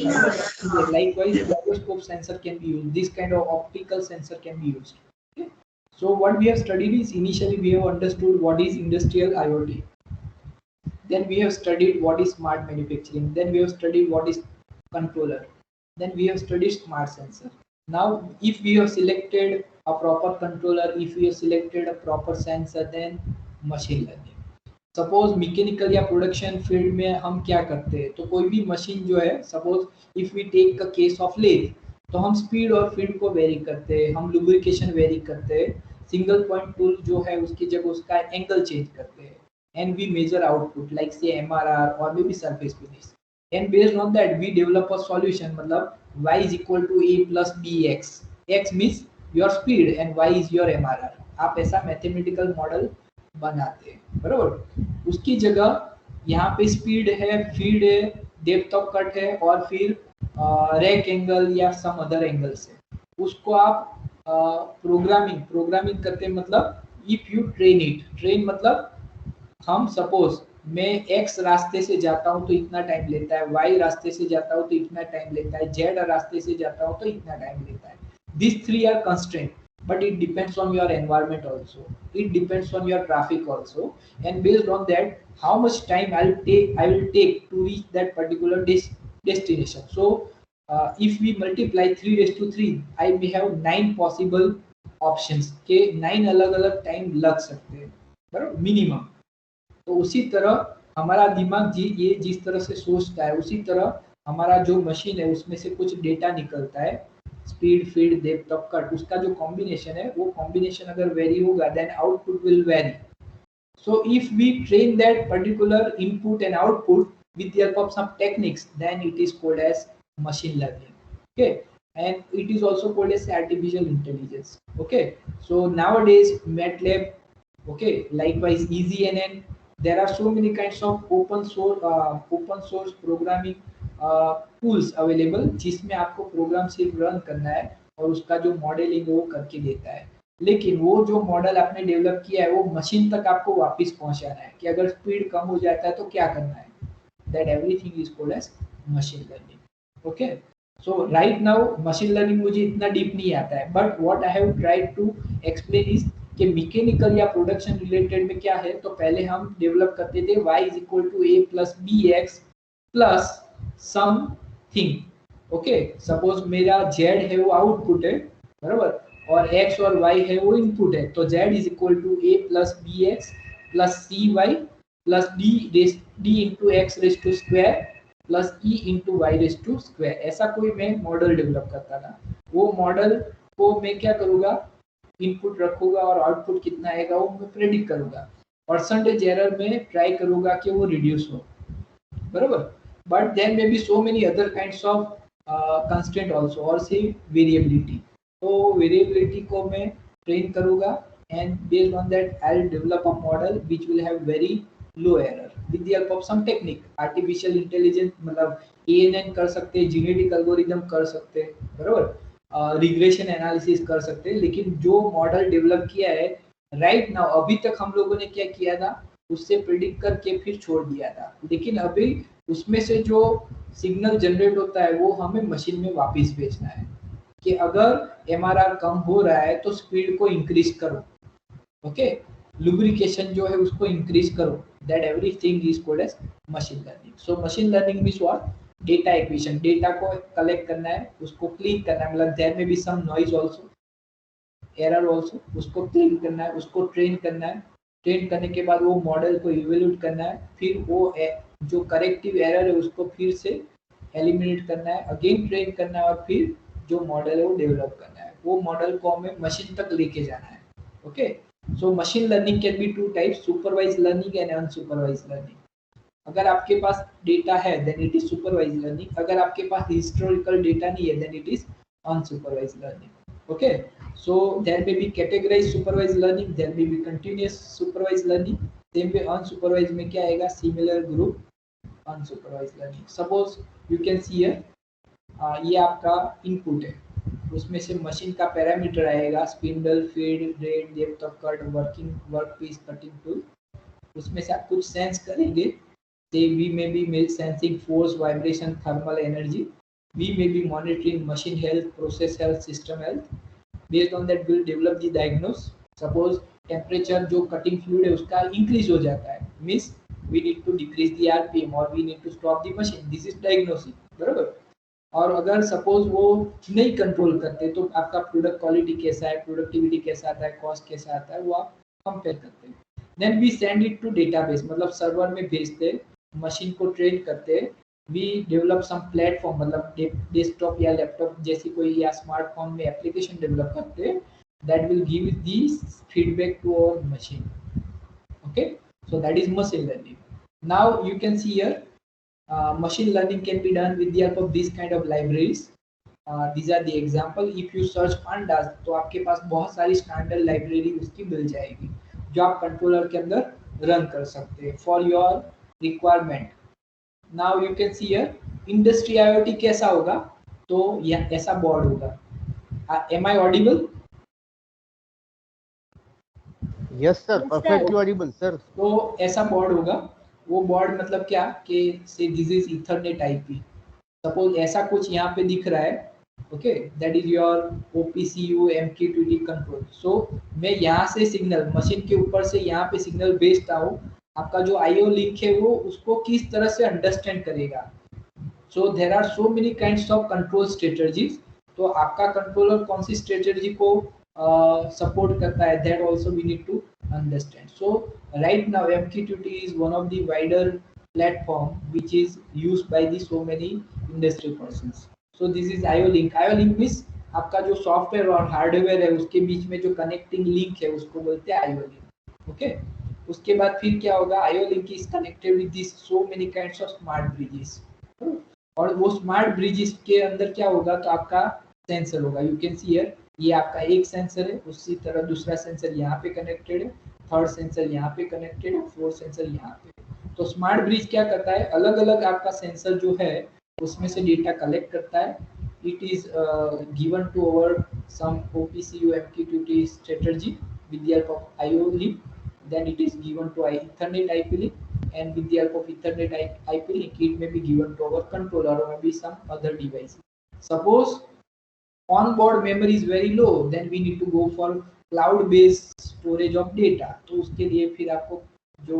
likewise gyroscope sensor can be used. This kind of optical sensor can be used. Okay. So what we have studied is, initially we have understood what is industrial IoT, then we have studied what is smart manufacturing, then we have studied what is controller, then we have studied smart sensor. Now if we have selected a proper controller, if we have selected a proper sensor, then machine learning. Suppose mechanical या production field में हम क्या करते हैं, तो कोई भी machine जो है, suppose if we take a case of lathe, तो हम स्पीड और फील्ड को वेरी करते हैं, हम लुब्रिकेशन वेरी करते हैं, सिंगल पॉइंट टूल जो है उसकी जगह उसका एंगल चेंज करते हैं, and we measure output like say MRR or maybe surface finish, and based on that we develop a solution. मतलब y is equal to a plus bx, x means your speed and y is your MRR. आप ऐसा mathematical model बनाते हैं, बराबर. उसकी जगह यहाँ पे स्पीड है, फीड है, डेप्थ ऑफ कट है, और फिर रैक एंगल या सम अदर एंगल से उसको आप प्रोग्रामिंग करते हैं. मतलब इफ यू ट्रेन मतलब हम सपोज मैं x रास्ते से जाता हूँ तो इतना टाइम लेता है, y रास्ते से जाता हूँ तो इतना टाइम लेता है, z रास्ते से जाता हूँ तो इतना टाइम लेता है. These three are constraint, but it depends on your environment also. It depends on your traffic also, and based on that, how much time I will take to reach that particular destination. So if we multiply 3 raised to 3, I may have 9 possible options के 9 अलग-अलग time लग सकते हैं, बराबर, minimum. तो उसी तरह हमारा दिमाग ये जिस तरह से सोचता है, उसी तरह हमारा जो मशीन है उसमें से कुछ डेटा निकलता है, speed, feed, depth of cut, उसका जो कॉम्बिनेशन है, वो कॉम्बिनेशन अगर वेरी होगा then output will vary. So if we train that particular input and output with the help of some techniques, then it is called as machine learning. Okay, and it is also called as artificial intelligence. Okay, so nowadays MATLAB, okay, likewise EasyNN, there are so many kinds of open source programming tools available, जिसमें आपको programme सिर्फ run करना है और उसका जो modelling वो करके देता है. लेकिन वो जो मॉडल आपने डेवलप किया है वो मशीन तक आपको वापस पहुंचाना है कि अगर स्पीड कम हो जाता है तो क्या करना है. That everything is called as machine learning. Okay, so right now machine learning मुझे इतना डीप नहीं आता है, but what I have tried to explain is कि मैकेनिकल या प्रोडक्शन रिलेटेड में क्या है. तो पहले हम डेवलप करते थे y is equal to a plus b x plus something. Okay, suppose मेरा z है वो आउटपुट है, बराबर, और x और y है वो इनपुट है. तो z is equal to a plus b x plus c y plus d into x raise to square plus e into y raise to square. ऐसा कोई मैं मॉडल डेवलप करता था. वो मॉडल को मैं क्या करूँगा, इनपुट रखूंगा और आउटपुट कितना आएगा वो मैं प्रेडिक्ट करूँगा. परसेंटेज एरर में ट्राई करूँगा कि वो रिड्यूस हो, बराबर. But then may be so many other kinds of constraint also, और से वेरिएबिलिटी. तो वेरिएबिलिटी को मैं ट्रेन करूँगा and based on that I will develop a model which will have very low error with the help of some technique. Artificial intelligence मतलब ANN कर सकते हैं, जेनेटिक एल्गोरिदम कर सकते हैं, बराबर, रिग्रेशन एनालिसिस कर सकते हैं. लेकिन जो मॉडल डेवलप किया है राइट नाउ, अभी तक हम लोगों ने क्या किया था, उससे प्रिडिक्ट करके फिर छोड़ दिया था. लेकिन अभी उसमें से जो सिग्नल जनरेट होता है वो हमें मशीन में वापस भेजना है कि अगर MRR कम हो रहा है तो स्पीड को इंक्रीज करो, ओके, लुब्रिकेशन जो है उसको इंक्रीज करो, that everything is called as machine learning. So machine learning means what? Data acquisition, data को कलेक्ट करना है, उसको क्लीन करना है, मतलब देयर में be some noise also, error also, उसको क्लीन करना है, उसको ट्रेन करना है, ट्रेन करने के बाद वो मॉडल को इवैल्यूएट करना है, फिर वो जो करेक्टिव एरर है उसको फिर से एलिमिनेट करना है, अगेन ट्रेन करना है, और फिर जो मॉडल है वो डेवलप करना है, वो मॉडल को हमें मशीन तक लेके जाना है. Okay, so machine learning can be two types, supervise learning and unsupervise learning. अगर आपके पास डेटा है then it is supervise learning, अगर आपके पास हिस्टोरिकल डेटा नहीं है then it is unsupervise learning. Okay, so there may be categorized supervised learning, there may be continuous supervised learning, same way unsupervised में क्या आएगा? Similar group unsupervised learning. Suppose you can see here, ये आपका input है, उसमें से machine का parameter आएगा, spindle, feed rate, depth of cut, working workpiece, cutting tool. उसमें से आप कुछ सेंस करेंगे. Say we may be sensing force, vibration, thermal energy. We may be monitoring machine health, process health, system health. Based on that we'll develop the diagnose. Suppose temperature जो cutting fluid है उसका increase हो जाता है, means we need to decrease the RPM or we need to stop the machine. This is diagnosing, बराबर. और अगर suppose वो नहीं कंट्रोल करते तो आपका प्रोडक्ट क्वालिटी कैसा है, प्रोडक्टिविटी कैसा आता है, कॉस्ट कैसा आता है, वो आप कंपेयर करते हैं. Then we send it to database, मतलब सर्वर में भेजते, मशीन को ट्रेन करते, वी डेवलप सम प्लेटफॉर्म, मतलब डेस्कटॉप या लैपटॉप जैसी कोई या स्मार्टफोन में एप्लीकेशन डेवलप करते, that will give this feedback to our machine. Okay, so that is machine learning. Now you can see here, machine learning can be done with the help of these kind of libraries. These are the example. If you search pandas तो आपके पास बहुत सारी standard library उसकी मिल जाएगी जो आप controller के अंदर रन कर सकते हैं for your requirement. Now you can see here industry IoT कैसा होगा, तो यह ऐसा बोर्ड होगा. Am I audible? Yes, sir. Perfectly audible, sir. तो ऐसा बोर्ड होगा. वो बोर्ड मतलब क्या कि say this is Ethernet IP. Suppose ऐसा कुछ यहाँ पे दिख रहा है, okay, that is your OPC UA MQTT control. So मैं यहाँ से सिग्नल मशीन के ऊपर से यहाँ पे सिग्नल भेजता हूँ, आपका जो आईओ लिंक है वो उसको किस तरह से अंडरस्टैंड करेगा. So there are so many kinds of control strategies. तो आपका कंट्रोलर कौन सी स्ट्रेटजी को सपोर्ट करता है, that also we need to understand. So right now MQTT is one of the wider platform which is used by the so many industry persons. So this is IO link. IO link means आपका जो software और hardware है उसके बीच में जो connecting link है उसको बोलते हैं IO link. ओके, उसके बाद फिर क्या होगा, IO link is connected with this so many kinds of smart bridges. और वो स्मार्ट ब्रिजेस के अंदर क्या होगा, तो आपका सेंसर होगा. यू कैन सी हियर, ये आपका एक सेंसर है, उसी तरह दूसरा सेंसर यहाँ पे कनेक्टेड है, थर्ड सेंसर यहाँ पे कनेक्टेड है, फोर्थ सेंसर यहाँ पे. तो स्मार्ट ब्रिज क्या करता है, अलग अलग आपका सेंसर जो है उसमें से डेटा कलेक्ट करता है. It is given to our some OPCU MQTT strategy with the help of IO link. Then it is given to Ethernet IP link, and with the help of Ethernet IP link it may be given to our controller or maybe some other device. Suppose on-board memory is very low, then we need to go for cloud-based storage of data. तो उसके लिए फिर आपको जो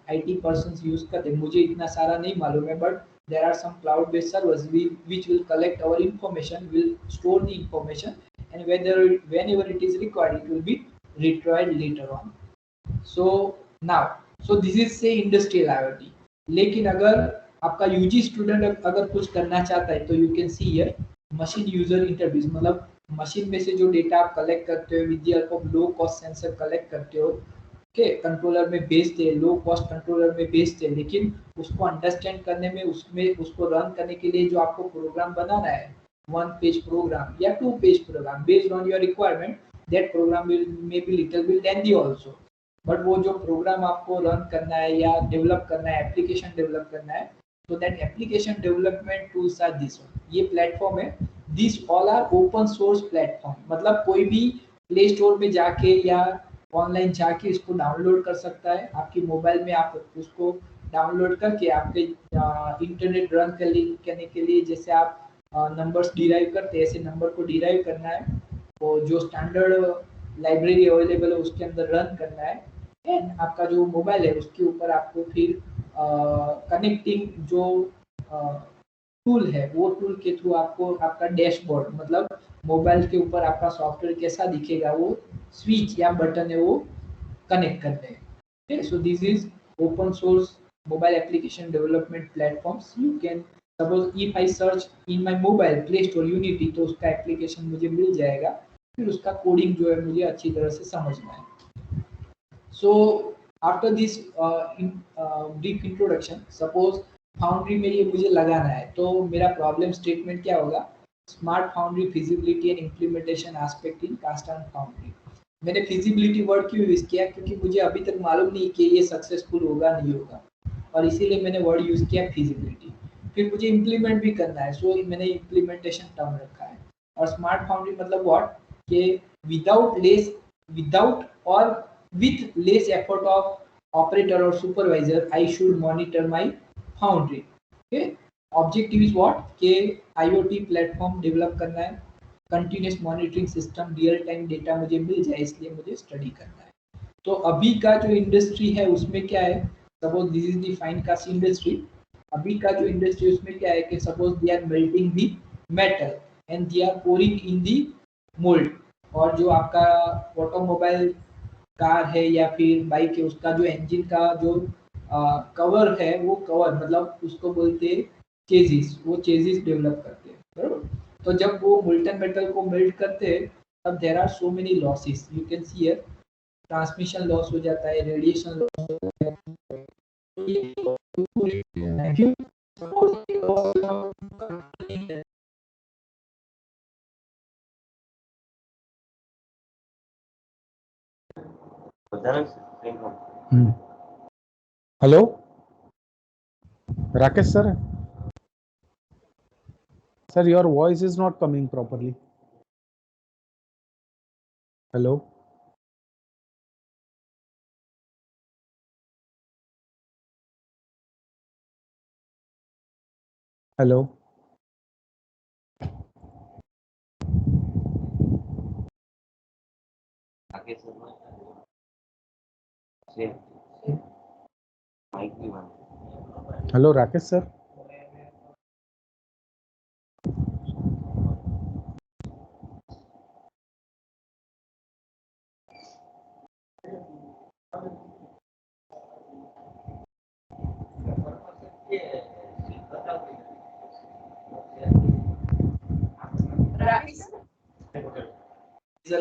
IT persons use करते हैं, मुझे इतना सारा नहीं मालूम है, but there are some cloud-based servers which will collect our information, will store the information, and whenever it is required, it will be retrieved later on. So now, so this is say industrial IoT. लेकिन अगर आपका UG student अगर कुछ करना चाहता है तो you can see here machine user interface, मतलब मशीन में से जो डेटा आप कलेक्ट करते हो with the help of low cost sensor collect करते हो, ओके, कंट्रोलर में भेजते हैं, लो कॉस्ट कंट्रोलर में भेजते हैं, लेकिन उसको अंडरस्टैंड करने में, उसमें उसको रन करने के लिए जो आपको प्रोग्राम बनाना है, 1 पेज प्रोग्राम या 2 page program, based on your requirement, that program will may be little bit lengthy also. But वो जो प्रोग्राम आपको रन करना है या डेवलप करना है, एप्लीकेशन डेवलप करना है, तो that application development tools are this one. ये प्लेटफॉर्म है, this all are open source platform, मतलब कोई भी प्ले स्टोर में जाके या ऑनलाइन जाके इसको डाउनलोड कर सकता है. आपकी मोबाइल में आप उसको डाउनलोड करके आपके इंटरनेट रन करने के लिए, जैसे आप नंबर्स डिराइव करते हैं, ऐसे नंबर को डिराइव करना है. तो जो स्टैंडर्ड लाइब्रेरी अवेलेबल है उसके अंदर रन करना है, एंड आपका जो मोबाइल है उसके ऊपर आपको फिर कनेक्टिंग जो टूल है वो टूल के थ्रू आपको आपका डैशबोर्ड मतलब मोबाइल के ऊपर आपका सॉफ्टवेयर कैसा दिखेगा वो स्विच या बटन है वो कनेक्ट करते हैं। Okay, so this is open source mobile application development platforms. You can suppose if I search in my mobile Play Store Unity तो उसका एप्लीकेशन मुझे मिल जाएगा, फिर उसका कोडिंग जो है मुझे अच्छी तरह से समझना है। So after this brief introduction, suppose foundry में ये मुझे लगाना है तो मेरा प्रॉब्लम स्टेटमेंट क्या होगा, smart foundry feasibility and implementation aspect in cast and foundry. मैंने फिजिबिलिटी वर्ड क्यों यूज किया, क्योंकि मुझे अभी तक मालूम नहीं कि ये सक्सेसफुल होगा नहीं होगा, और इसीलिए मैंने वर्ड यूज किया फिजिबिलिटी। फिर मुझे इम्प्लीमेंट भी करना है, सो मैंने इम्प्लीमेंटेशन टर्म रखा है। और स्मार्ट फाउंड्री मतलब व्हाट, कि विदाउट और with less effort of operator और supervisor I should monitor my foundry. Okay, objective is what, कि आईओटी प्लेटफॉर्म डेवलप करना है, continuous monitoring system, real time data मुझे मिल जाए, इसलिए मुझे स्टडी करना है। तो अभी का जो इंडस्ट्री है उसमें क्या है, suppose this is the fine cast industry. अभी का जो इंडस्ट्री उसमें क्या है कि suppose they are melting the metal and they are pouring in the mould. और जो आपका ऑटोमोबाइल कार है या फिर बाइक है उसका जो इंजन का जो कवर है वो कवर मतलब उसको बोलते हैं चेजिस, वो चेजिस डेवलप करते हैं, बराबर। तो जब वो मोल्टन मेटल को मेल्ट करते हैं तब there are so many losses, you can see here transmission loss हो जाता है, रेडिएशन लॉस हो जाता है। Hello Rakesh sir, sir your voice is not coming properly. Hello hello hello Rakesh sir.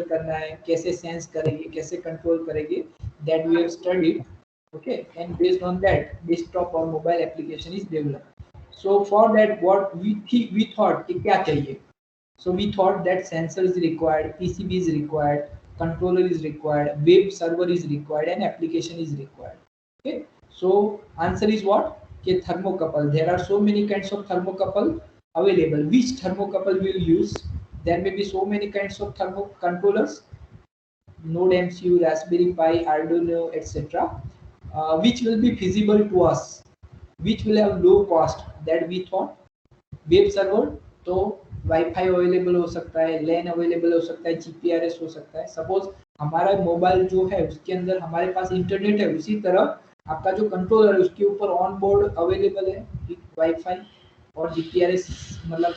करना है, कैसे सेंस करेंगे, कैसे कंट्रोल करेंगे, that we have studied. Okay, and based on that desktop और mobile application is developed. So for that what we thought कि क्या चाहिए, so we thought that sensor is required, PCB is required, controller is required, web server is required, and application is required. Okay, so answer is what, कि thermocouple, there are so many kinds of thermocouple available. Which thermocouple we will use, there may be so many kinds of controllers, Node MCU, Raspberry Pi, Arduino, etc. Which will be feasible to us, which will have low cost, that we thought web server तो wifi available हो सकता है, लैन available हो सकता है, GPRS हो सकता है। सपोज हमारा मोबाइल जो है उसके अंदर हमारे पास इंटरनेट है, उसी तरह आपका जो कंट्रोलर है उसके ऊपर ऑन बोर्ड अवेलेबल है वाईफाई और जीपीआरएस, मतलब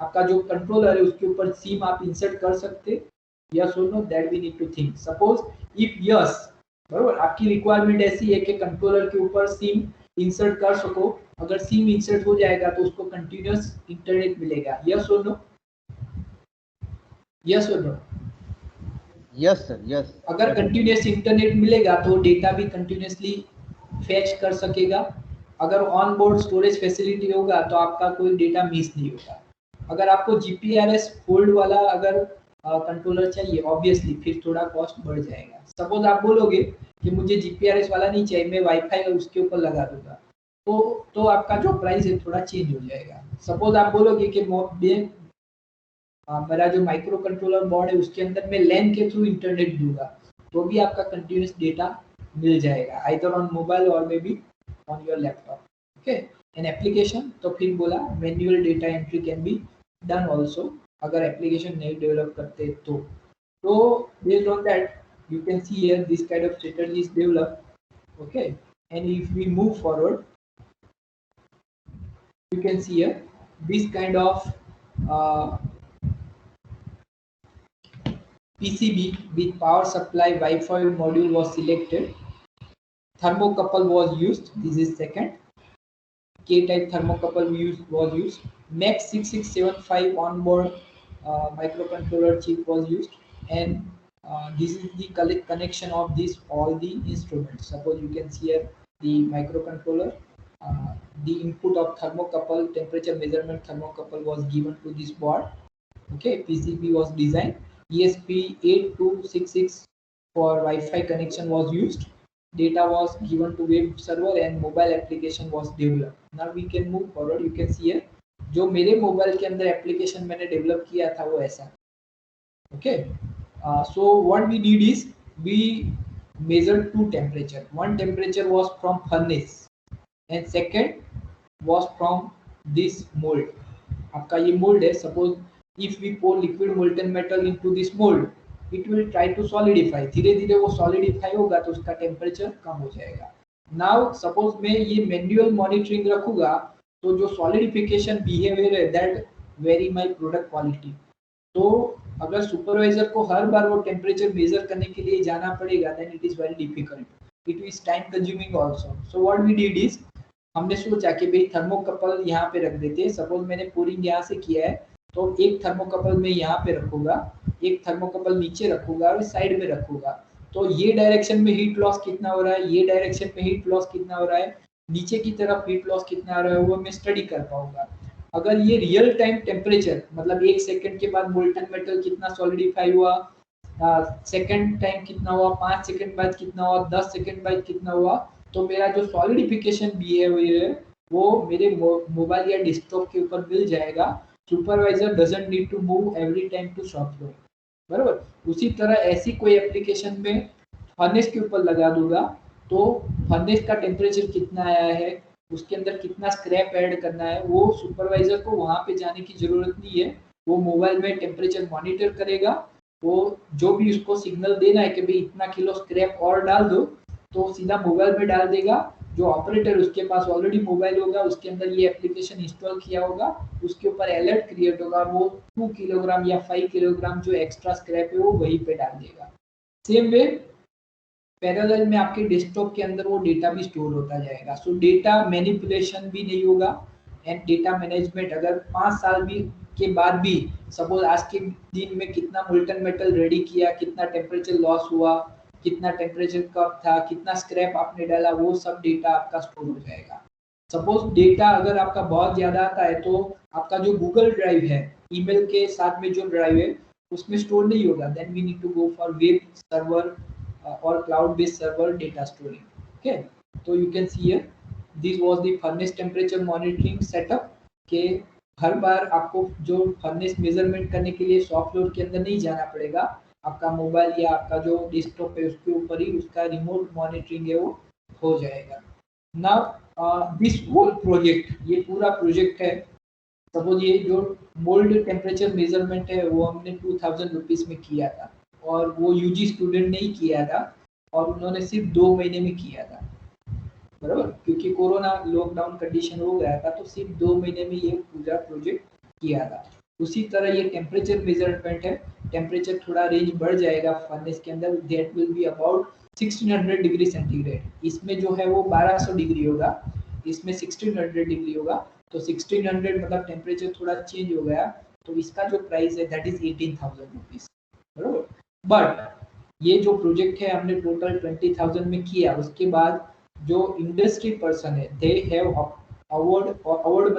आपका जो कंट्रोलर है उसके ऊपर सिम आप इंसर्ट कर सकते। यस और no, that we need to think. Suppose if yes, बराबर, आपकी रिक्वायरमेंट ऐसी है कि कंट्रोलर के ऊपर सिम इंसर्ट कर सको, अगर सिम इंसर्ट हो जाएगा तो उसको कंटिन्यूअस इंटरनेट मिलेगा। यस और नो, यस और नो, यस सर, यस। अगर कंटिन्यूअस इंटरनेट मिलेगा तो डेटा भी कंटिन्यूअसली फैच कर सकेगा। अगर ऑन बोर्ड स्टोरेज फैसिलिटी होगा तो आपका कोई डेटा मिस नहीं होगा। अगर आपको जीपीआरएस फोल्ड वाला अगर कंट्रोलर चाहिए, ऑब्वियसली फिर थोड़ा कॉस्ट बढ़ जाएगा। सपोज आप बोलोगे कि मुझे जीपीआरएस वाला नहीं चाहिए, मैं वाईफाई उसके ऊपर लगा दूंगा, तो आपका जो प्राइस है थोड़ा चेंज हो जाएगा। सपोज आप बोलोगे कि मेरा जो माइक्रो कंट्रोलर बोर्ड है उसके अंदर मैं लैन के थ्रू इंटरनेट दूंगा, तो भी आपका कंटिन्यूस डेटा मिल जाएगा, आइदर ऑन मोबाइल और may be on your laptop. Okay, an application, तो फिर बोला manual data entry can be done also, अगर एप्लीकेशन नहीं डेवलप करते तो। So based on that, you can see here this kind of strategy is developed. Okay, and if we move forward, you can see here this kind of uh, PCB with power supply Wi-Fi module was selected. Thermocouple was used. This is second. K-type thermocouple was used. MAX 6675 onboard microcontroller chip was used, and this is the connection of this all the instruments. Suppose you can see here the microcontroller. Uh, the input of thermocouple temperature measurement thermocouple was given to this board. Okay, PCB was designed. ESP8266 for Wi-Fi connection was used. Data was given to web server and mobile application was developed. Now we can move forward. You can see here जो मेरे mobile के अंदर application मैंने develop किया था वो ऐसा. Okay, so what we did is we measured two temperature. One temperature was from furnace and second was from this mold. आपका ये mold है. Suppose if we pour liquid molten metal into this mold, it will try to solidify. धीरे धीरे वो solidify होगा तो उसका temperature कम हो जाएगा. Now suppose मैं ये manual monitoring रखूँगा तो जो solidification behavior है that vary my product quality. तो अगर सुपरवाइजर को हर बार वो टेम्परेचर मेजर करने के लिए जाना पड़ेगा then it is very difficult. It is time consuming also. So what we did is हमने सोचा कि भाई थर्मोकपल यहाँ पे रख देते हैं. सपोज मैंने पूरिंग यहाँ से किया है तो एक थर्मोकपल मैं यहाँ पे रखूंगा, एक थर्मोकपल नीचे रखूंगा और साइड में रखूंगा. तो ये डायरेक्शन में हीट लॉस कितना हो रहा है, ये डायरेक्शन में हीट लॉस कितना हो रहा है, नीचे की तरफ हीट लॉस कितना हो रहा है वो मैं स्टडी कर पाऊंगा. अगर ये रियल टाइम टेम्परेचर मतलब 1 सेकंड के बाद मोल्टन मेटल कितना सॉलिडिफाई हुआ, सेकंड टाइम कितना हुआ, 5 सेकंड बाद कितना हुआ, 10 सेकंड बाद कितना हुआ, तो मेरा जो सॉलिडिफिकेशन बिहेवियर है वो मेरे मोबाइल या डेस्कटॉप के ऊपर मिल जाएगा. Supervisor doesn't need to move every time to shop floor. बराबर. उसी तरह ऐसी कोई एप्लीकेशन में फर्नेस के ऊपर लगा दूंगा तो फर्नेस का टेम्परेचर कितना आया है, उसके अंदर कितना स्क्रैप ऐड करना है, वो सुपरवाइजर को वहां पे जाने की जरूरत नहीं है. वो मोबाइल में टेम्परेचर मॉनिटर करेगा. वो जो भी उसको सिग्नल देना है कि भाई इतना किलो स्क्रैप और डाल दो तो सीधा मोबाइल में डाल देगा. जो ऑपरेटर उसके पास ऑलरेडी मोबाइल होगा उसके अंदर ये एप्लीकेशन इंस्टॉल किया होगा, उसके ऊपर अलर्ट क्रिएट होगा. वो 2 किलोग्राम या 5 किलोग्राम जो एक्स्ट्रा स्क्रैप है वो वहीं पे डाल देगा. सेम वे पैरेलल में आपके डेस्कटॉप के अंदर वो डेटा भी स्टोर होता जाएगा. सो डेटा मैनिपुलेशन भी नहीं होगा एंड डेटा मैनेजमेंट. अगर 5 साल भी के बाद भी सपोज आज के दिन में कितना मोल्टन मेटल रेडी किया, कितना टेम्परेचर लॉस हुआ, कितना टेम्परेचर कब था, कितना स्क्रैप आपने डाला, वो सब डेटा आपका स्टोर हो जाएगा. सपोज डेटा अगर आपका बहुत ज्यादा आता है तो आपका जो गूगल ड्राइव है ईमेल के साथ में जो ड्राइव है उसमें स्टोर नहीं होगा. Then we need to go for web server or cloud-based server data storing. Okay, so you can see here this was the furnace temperature monitoring setup के हर बार आपको जो फर्नेस मेजरमेंट करने के लिए शॉप फ्लोर के अंदर नहीं जाना पड़ेगा. आपका मोबाइल या आपका जो डेस्कटॉप है उसके ऊपर ही उसका रिमोट मॉनिटरिंग है वो हो जाएगा. नाउ दिस होल प्रोजेक्ट, ये पूरा प्रोजेक्ट है. सपोज ये जो मोल्ड टेम्परेचर मेजरमेंट है वो हमने 2000 रुपीज में किया था और वो यूजी स्टूडेंट नहीं किया था और उन्होंने सिर्फ 2 महीने में किया था. बराबर. क्योंकि कोरोना लॉकडाउन कंडीशन हो गया था तो सिर्फ 2 महीने में ये पूरा प्रोजेक्ट किया था. उसी तरह ये टेम्परेचर मेजरमेंट है. टेम्परेचर थोड़ा रेंज बढ़ जाएगा फर्नेस के अंदर. That will be about 1600 degree centigrade. इसमें जो है वो 1200 डिग्री होगा, इसमें 1600 डिग्री होगा. तो 1600 मतलब टेम्परेचर थोड़ा चेंज हो गया तो इसका जो प्राइस है दैट इज 18,000 रुपीज. बराबर. बट ये जो प्रोजेक्ट है हमने टोटल 20,000 में किया. उसके बाद जो इंडस्ट्री पर्सन है दे हैव अवार्ड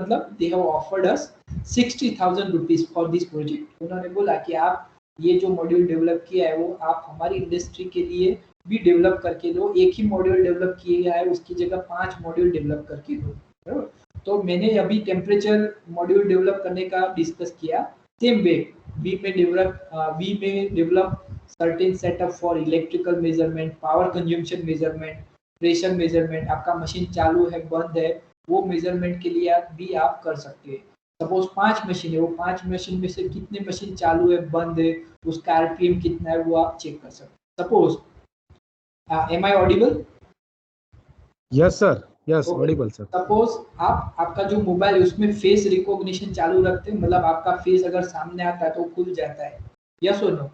मतलब they have offered us 60,000 rupees for this project. उन्होंने बोला कि आप ये जो मॉड्यूल डेवलप किया है वो आप हमारी इंडस्ट्री के लिए भी डेवलप करके दो. एक ही मॉड्यूल डेवलप किया गया है उसकी जगह 5 मॉड्यूल डेवलप करके दो. तो मैंने अभी टेम्परेचर मॉड्यूल डेवलप करने का डिस्कस किया. Same way we may develop certain setup for electrical measurement, power consumption measurement, pressure measurement. आपका मशीन चालू है बंद है वो मेजरमेंट के लिए भी आप कर सकते हैं. सपोज 5 मशीन है, वो 5 मशीन में से कितने मशीन चालू है, बंद है, उसका आरपीएम कितना है, वो आप चेक कर सकते। Suppose am I audible? Yes, sir. Yes, Okay. audible, sir. Suppose आपका जो मोबाइल है उसमें फेस रिकॉग्निशन चालू रखते हैं, मतलब आपका फेस अगर सामने आता है तो वो खुल जाता है, यस और नो?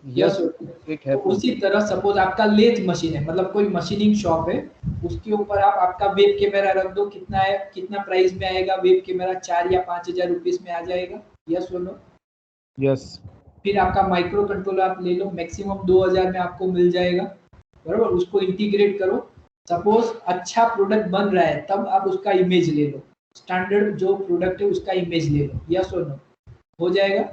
Yes, तो it happens. उसी तरह सपोज आपका लेथ मशीन है, मतलब कोई मशीनिंग शॉप है, उसके ऊपर आप आपका वेब कैमरा रख दो, कितना है, कितना प्राइस में आएगा वेब कैमरा? 4 या 5,000 रुपीज में आ जाएगा, यस और नो? Yes. फिर आपका माइक्रो कंट्रोलर आप ले लो, मैक्सिमम 2,000 में आपको मिल जाएगा, बराबर। उसको इंटीग्रेट करो, सपोज अच्छा प्रोडक्ट बन रहा है तब आप उसका इमेज ले लो, स्टैंडर्ड जो प्रोडक्ट है उसका इमेज ले लो, यस और नो? हो जाएगा।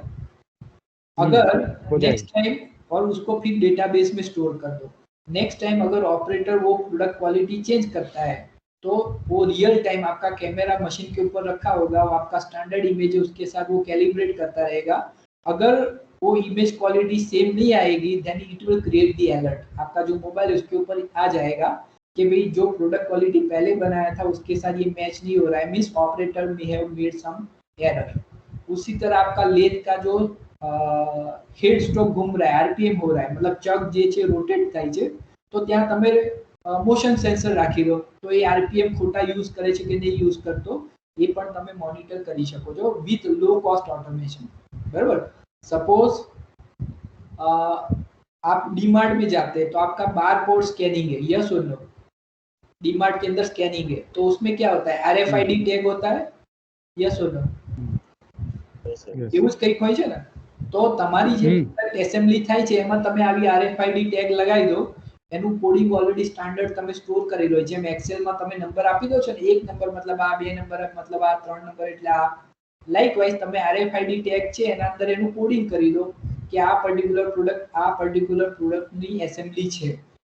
अगर हो नेक्स्ट टाइम, और उसको फिर डेटाबेस में स्टोर कर दो, नेक्स्ट टाइम अगर ऑपरेटर वो प्रोडक्ट क्वालिटी चेंज करता है तो वो रियल टाइम आपका कैमरा मशीन के ऊपर रखा होगा, वो आपका स्टैंडर्ड इमेज है उसके साथ वो कैलिब्रेट करता रहेगा। अगर वो इमेज क्वालिटी सेम नहीं आएगी then it will create the alert, आपका जो मोबाइल है उसके ऊपर आ जाएगा कि भाई जो प्रोडक्ट क्वालिटी पहले बनाया था उसके साथ ये मैच नहीं हो रहा है, means operator may have made some error. उसी तरह आपका लेथ का जो हेड स्ट्रोक घूम रहा है, आरपीएम हो रहा है, मतलब चक જે છે રોટેટ થાય છે, તો ત્યાં તમે મોશન સેન્સર રાખી દો તો એ આરપીએમ ખોટા યુઝ કરે છે કે નહીં યુઝ કરતો એ પણ તમે મોનિટર કરી શકો છો વિથ લો કોસ્ટ ઓટોમેશન, बराबर। सपोज आप डीमार्ट में जाते हैं तो आपका बार कोड स्कैनिंग है, यस और नो? डीमार्ट के अंदर स्कैनिंग है तो उसमें क्या होता है, आरएफआईडी टैग होता है, यस और नो? Yes. એવું જ કંઈક હોય છે ને, તો તમારી જે એસેમ્બલી થાય છે એમાં તમે આવી આરએફઆઈડી ટેગ લગાવી દો, એનું કોડિંગ ઓલરેડી સ્ટાન્ડર્ડ તમે સ્ટોર કરી લો, જેમ એક્સેલમાં તમે નંબર આપી દો છો ને, એક નંબર મતલબ આ, બે નંબર મતલબ આ, ત્રણ નંબર એટલે આ, લાઇકવાઇઝ તમે આરએફઆઈડી ટેગ છે એના અંદર એનું કોડિંગ કરી દો કે આ પર્ટિક્યુલર પ્રોડક્ટની એસેમ્બલી છે।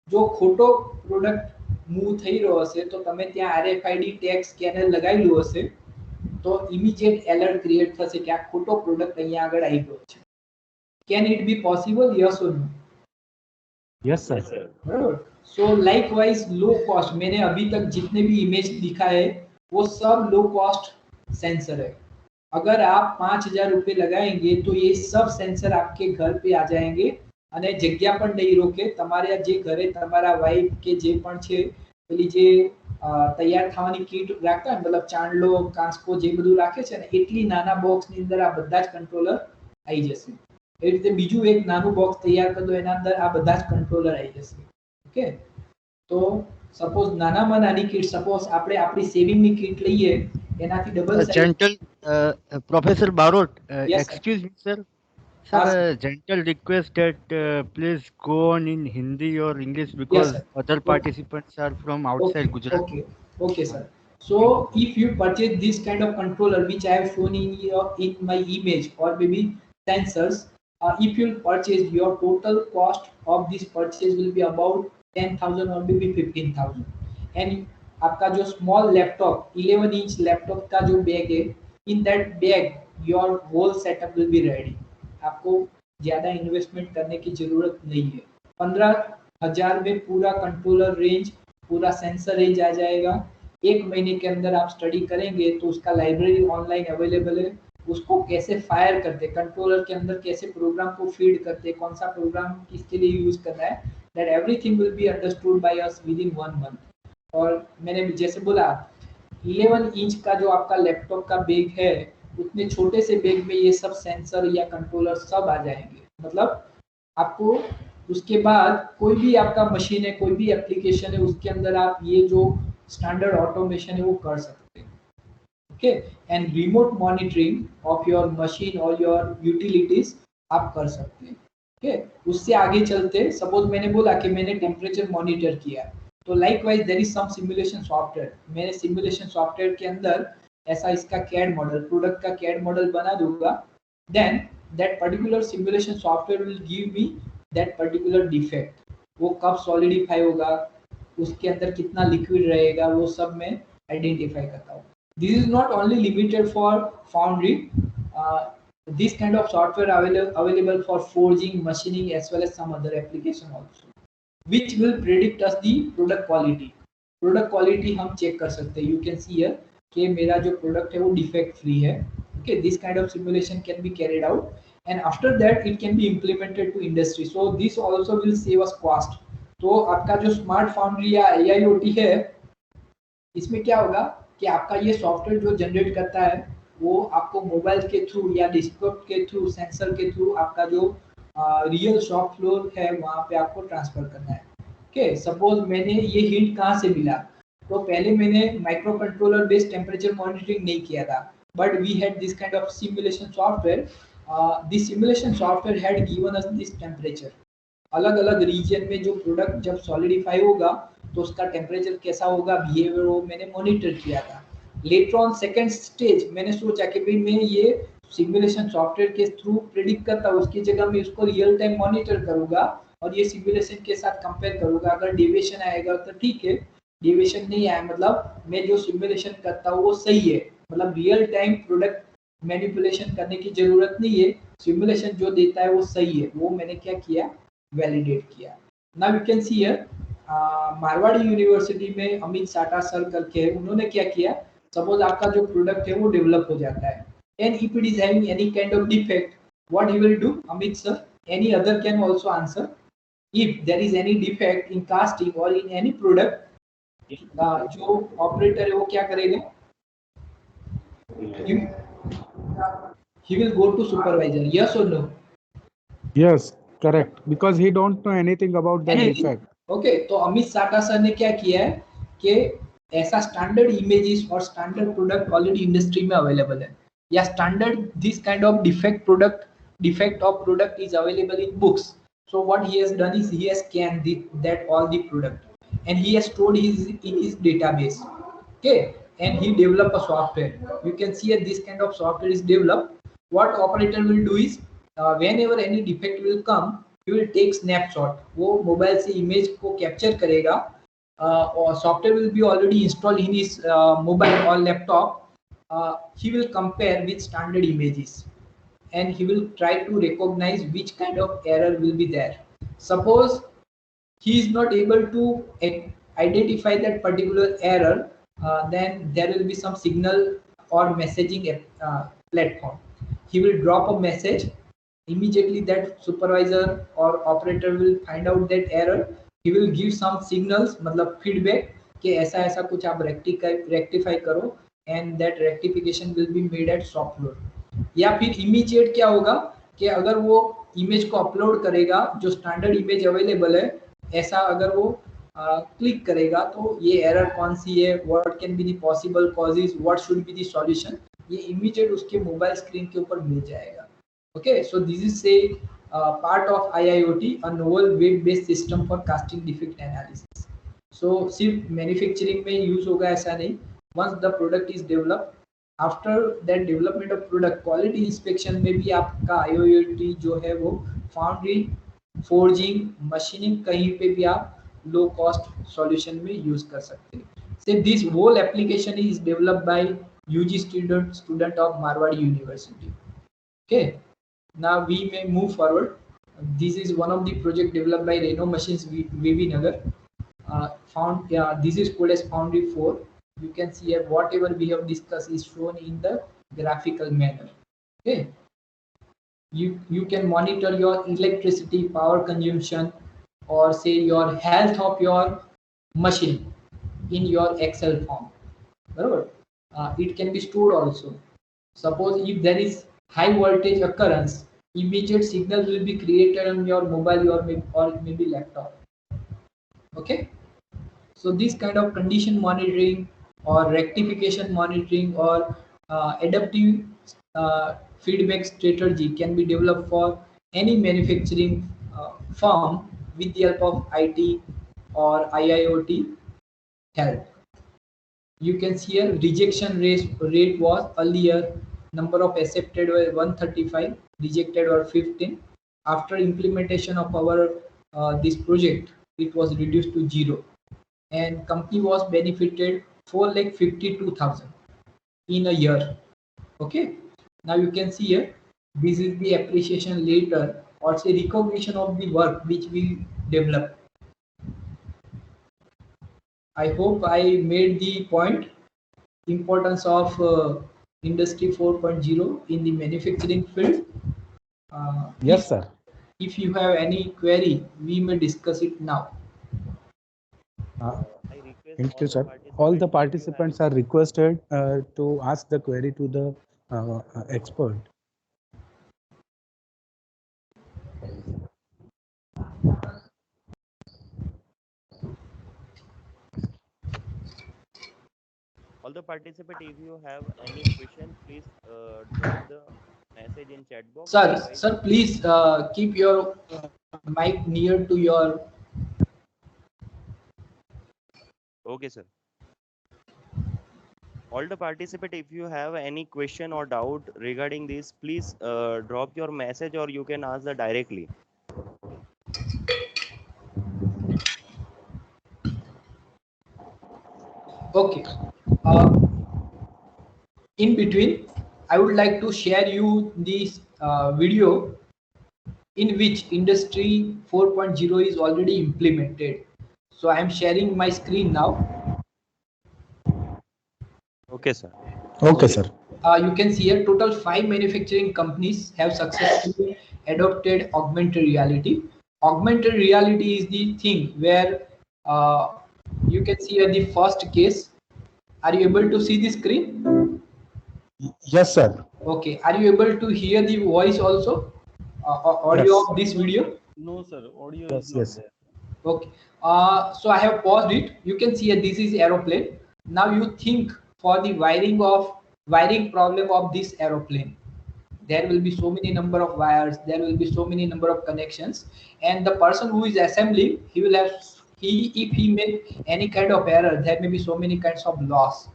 જો ખોટો પ્રોડક્ટ મૂવ થઈ રહ્યો હશે તો તમે ત્યાં આરએફઆઈડી ટેગ સ્કેનર લગાવેલું હશે તો ઇમિડિયેટ એલર્ટ ક્રિએટ થશે કે આ ખોટો પ્રોડક્ટ અહીંયા આગળ આવી ગયો છે। Can it be possible, yes or no? Yes, sir. बराबर। सो लाइकवाइज लो कॉस्ट, मैंने अभी तक जितने भी इमेज दिखा है वो सब लो कॉस्ट सेंसर है। अगर आप 5,000 रुपये लगाएंगे तो ये सब सेंसर आपके घर पे आ जाएंगे અને જગ્યા પણ નહીં રોકે, તમારે જે ઘરે તમારા વાઇફ કે જે પણ છે પેલી જે તૈયાર થવાની કીટ રાખતા હોય, મતલબ ચાંદલો કાંસકો જે બધું રાખે છે ને એટલી નાના બોક્સની અંદર આ બધા જ કંટ્રોલર આવી જશે। એ રીતે બીજું એક નાનું બોક્સ તૈયાર કરી દો, એના અંદર આ બધા જ કંટ્રોલર આવી જશે। ઓકે, તો સપોઝ નાનામાં નાની કીટ, સપોઝ આપણે આપણી સેવિંગની કીટ લઈએ એનાથી double size. Gentle Professor Barot, Yes, sir. excuse me, sir. Sir, Yes, sir. gentle request that please go on in Hindi or English because sir. other Okay. participants are from outside Gujarat. Okay, sir. So if you purchase this kind of controller which I have shown in my image or maybe sensors, if you purchase, your total cost of this purchase will be about 10,000 or maybe 15,000, and आपका जो small laptop 11 inch laptop का जो bag है, in that bag your whole setup will be ready। आपको ज्यादा investment करने की जरूरत नहीं है। 15,000 में पूरा कंट्रोलर रेंज, पूरा सेंसर रेंज आ जाएगा। एक महीने के अंदर आप स्टडी करेंगे तो उसका लाइब्रेरी ऑनलाइन अवेलेबल है, उसको कैसे फायर करते, कंट्रोलर के अंदर कैसे प्रोग्राम को फीड करते, कौन सा प्रोग्राम किसके लिए यूज करना है, that everything will be understood by us with in 1 month. और मैंने जैसे बोला 11 इंच का जो आपका लैपटॉप का बैग है, उतने छोटे से बैग में ये सब सेंसर या कंट्रोलर सब आ जाएंगे। मतलब आपको उसके बाद कोई भी आपका मशीन है, कोई भी एप्लीकेशन है, उसके अंदर आप ये जो स्टैंडर्ड ऑटोमेशन है वो कर सकते हैं। Okay, and remote monitoring of your machine और योर यूटिलिटीज आप कर सकते हैं। ओके, उससे आगे चलते, सपोज मैंने बोला कि मैंने टेम्परेचर मॉनिटर किया, तो likewise there is some simulation software, मैंने सिमुलेशन सॉफ्टवेयर के अंदर ऐसा इसका कैड मॉडल, प्रोडक्ट का कैड मॉडल बना दूंगा, then that particular simulation software will give me that particular defect, वो कब सॉलिडिफाई होगा, उसके अंदर कितना लिक्विड रहेगा, वो सब मैं आइडेंटिफाई करता हूँ। This is not only limited for foundry, this kind of software available for forging, machining as well as some other application also, which will predict us the product quality। product quality हम check कर सकते हैं, you can see here कि मेरा जो product है वो defect free है. Okay, this kind of simulation can be carried out, and after that it can be implemented to industry. So this also will save us cost. तो आपका जो smart foundry या AIoT है, इसमें क्या होगा कि आपका ये सॉफ्टवेयर जो जनरेट करता है वो आपको मोबाइल के थ्रू या डेस्कटॉप के थ्रू, सेंसर के थ्रू आपका जो रियल शॉप फ्लोर है वहाँ पे आपको ट्रांसफर करना है. ओके, सपोज मैंने ये हिंट कहाँ से मिला, तो पहले मैंने micro controller based temperature monitoring नहीं किया था, but we had this kind of simulation software. This simulation software had given us this temperature. अलग अलग रीजन में जो प्रोडक्ट जब सॉलिडिफाई होगा तो उसका टेम्परेचर कैसा होगा, बिहेवियर, वो मैंने मॉनिटर किया था. लेटर ऑन सेकंड स्टेज मैंने सोचा कि भाई मैं ये सिमुलेशन सॉफ्टवेयर के थ्रू प्रेडिक्ट करता हूँ, उसकी जगह मैं उसको रियल टाइम मॉनिटर करूंगा और ये सिमुलेशन के साथ कंपेयर करूंगा. अगर डेविएशन आएगा तो ठीक है, डेविएशन नहीं आया मतलब मैं जो सिमुलेशन करता हूँ वो सही है, मतलब रियल टाइम प्रोडक्ट मैनिपुलेशन करने की जरूरत नहीं है, सिमुलेशन जो देता है वो सही है. वो मैंने क्या किया, वैलिडेट किया. Now you can see here Marwari university में अमित साटा सर करके उन्होंने क्या किया, सपोज आपका जो प्रोडक्ट है वो डेवलप हो जाता है and if it is having any kind of defect, what he will do, Amit sir, any other can also answer, if there is any defect in casting और इन एनी प्रोडक्ट, जो operator है वो क्या करेगा, he will go to supervisor, yes or no? Yes, correct. Because he don't know anything about that defect. Okay, तो अमित साटा sir ने क्या किया है कि ऐसा स्टैंडर्ड इमेजेस और स्टैंडर्ड प्रोडक्ट ऑलरेडी इंडस्ट्री में अवेलेबल है, या standard this kind of defect of product is available in books. So what he has done is he has scanned that all the product and he has stored in his database. Okay, and he developed a software. You can see that this kind of software is developed. What operator will do is whenever any defect will come, he will take snapshot. वो mobile से image को capture करेगा और software will be already installed in his mobile or laptop. He will compare with standard images and he will try to recognize which kind of error will be there. Suppose he is not able to identify that particular error, then there will be some signal or messaging platform. He will drop a message. Immediately that supervisor or operator will find out that error. He will give some signals, मतलब feedback कि ऐसा ऐसा कुछ आप rectify करो, and that rectification will be made at shop floor. या फिर immediate क्या होगा कि अगर वो इमेज को अपलोड करेगा, जो स्टैंडर्ड इमेज अवेलेबल है, ऐसा अगर वो क्लिक करेगा तो ये एरर कौन सी है, what can be the possible causes, what should be the solution, ये इमीडिएट उसके मोबाइल स्क्रीन के ऊपर मिल जाएगा. ओके, सो दिस इज से part of IIoT, a novel web based system for casting defect analysis. So सिर्फ manufacturing में use होगा ऐसा नहीं, once the product is developed, after that development of product, quality inspection में भी आपका IIoT जो है वो फाउंड्री, फोर्जिंग, मशीनिंग, कहीं पे भी आप लो कॉस्ट सॉल्यूशन में यूज कर सकते हैं. So this whole application is developed by UG student of Marwadi University. Okay, now we may move forward. This is one of the project developed by Reno Machines VV Nagar. This is called as Foundry 4. You can see here whatever we have discussed is shown in the graphical manner. Okay, you can monitor your electricity power consumption or say your health of your machine in your Excel form. It can be stored also. Suppose if there is high voltage occurrence, immediate signal will be created on your mobile or maybe laptop. Okay, so this kind of condition monitoring or rectification monitoring or adaptive feedback strategy can be developed for any manufacturing firm with the help of IT or IIoT help. You can see here rejection rate was earlier, number of accepted were 135, rejected were 15. After implementation of our this project, it was reduced to 0, and company was benefited 4,52,000 in a year. Okay, now you can see here this is the appreciation later or say recognition of the work which we developed. I hope I made the point. importance of Industry 4.0 in the manufacturing field. Yes, sir. If you have any query, we may discuss it now. Thank you, sir. All the participants are requested to ask the query to the expert. All the participants, if you have any question, please drop the message in chat box. Sir, please keep your mic near to your. Okay, sir. All the participants, if you have any question or doubt regarding this, please drop your message or you can ask the directly. Okay. In between, I would like to share you this video in which Industry 4.0 is already implemented. So I am sharing my screen now. Okay, sir. Okay, sir. You can see here total 5 manufacturing companies have successfully adopted augmented reality. Augmented reality is the thing where you can see here the first case. Are you able to see the screen? Yes, sir. Okay. Are you able to hear the voice also? Audio Yes. of this video? No, sir. Audio Yes, is not yes. there. Okay. So I have paused it. You can see this is aeroplane. Now you think for the wiring problem of this aeroplane. There will be so many number of wires. There will be so many number of connections, and the person who is assembling, if he make any kind of error, there may be so many kinds of loss.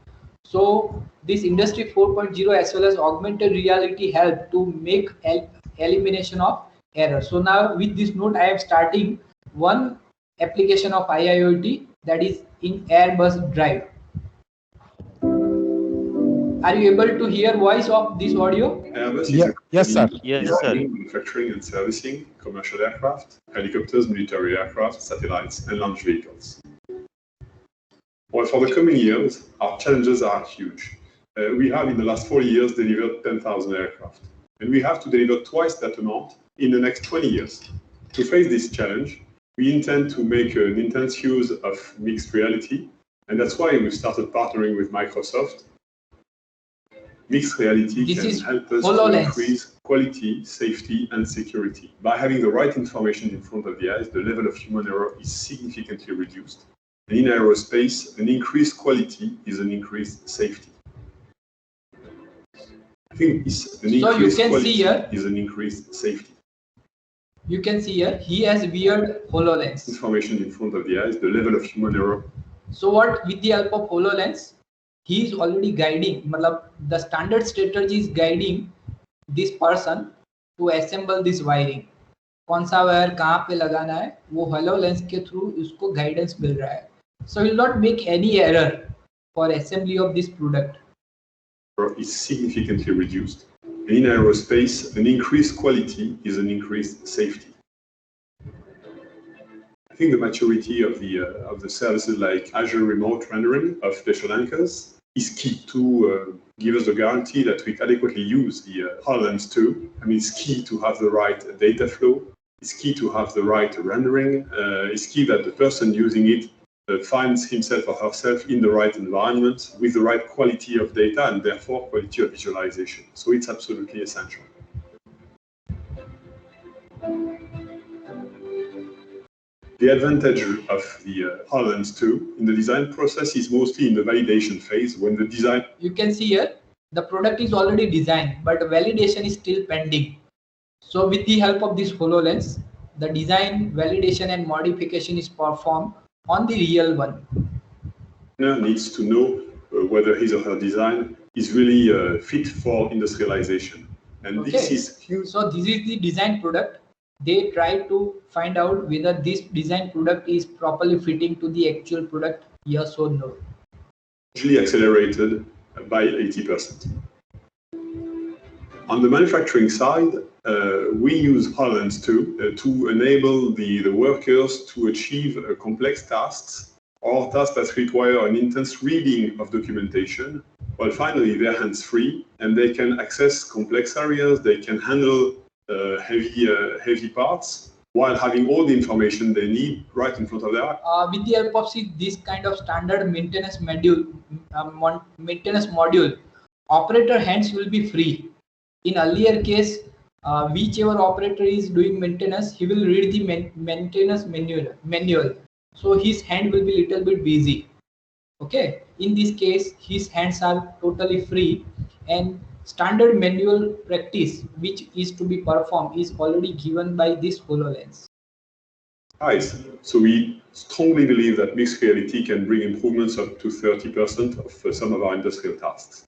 So this Industry 4.0 as well as augmented reality help to make elimination of error. So now with this note, I am starting one application of IIoT, that is in Airbus Drive. Are you able to hear voice of this audio? Airbus Yeah. is a Yes, sir. Yes, designing, sir. manufacturing and servicing commercial aircraft, helicopters, military aircraft, satellites, and launch vehicles. Well, for the coming years, our challenges are huge. We have in the last 4 years delivered 10,000 aircraft, and we have to deliver twice that amount in the next 20 years. To face this challenge, we intend to make an intense use of mixed reality, and that's why we started partnering with Microsoft. Mixed reality This can is help us to HoloLens. increase quality, safety, and security. By having the right information in front of the eyes, the level of human error is significantly reduced. And in aerospace, an increased quality is an increased safety. I think this, an So you increased can see quality here, is an increased safety. you can see here, he has weird HoloLens. Information in front of the eyes, the level of human error. So what, with the help of HoloLens, he is already guiding, matlab, the standard strategy is guiding this person to assemble this wiring. कौन सा wire कहाँ पे लगाना है वो HoloLens के through उसको guidance मिल रहा है. So he will not make any error for assembly of this product. Is significantly reduced. In aerospace, an increased quality is an increased safety. I think the maturity of the services like Azure Remote Rendering of special anchors is key to give us the guarantee that we adequately use the HoloLens 2. I mean, it's key to have the right data flow. It's key to have the right rendering. It's key that the person using it finds himself or herself in the right environment with the right quality of data and therefore quality of visualization. So it's absolutely essential. The advantage of the HoloLens 2 in the design process is mostly in the validation phase when the design... You can see here, the product is already designed, but validation is still pending. So with the help of this HoloLens, the design, validation and modification is performed on the real one. Needs to know whether his or her design is really fit for industrialization. And Okay. this is huge. So this is the design product. They try to find out whether this design product is properly fitting to the actual product, yes or no. Usually accelerated by 80%. On the manufacturing side, we use HoloLens 2 to enable the workers to achieve complex tasks or tasks that require an intense reading of documentation Well, finally, they're hands-free and they can access complex areas. They can handle heavy parts while having all the information they need right in front of their eyes. With the help of this kind of standard maintenance module, operator hands will be free. In earlier case, whichever operator is doing maintenance, he will read the maintenance manual. So his hand will be little bit busy. Okay, in this case, his hands are totally free, and standard manual practice which is to be performed is already given by this HoloLens. Nice. So we strongly believe that mixed reality can bring improvements up to 30% of some of our industrial tasks.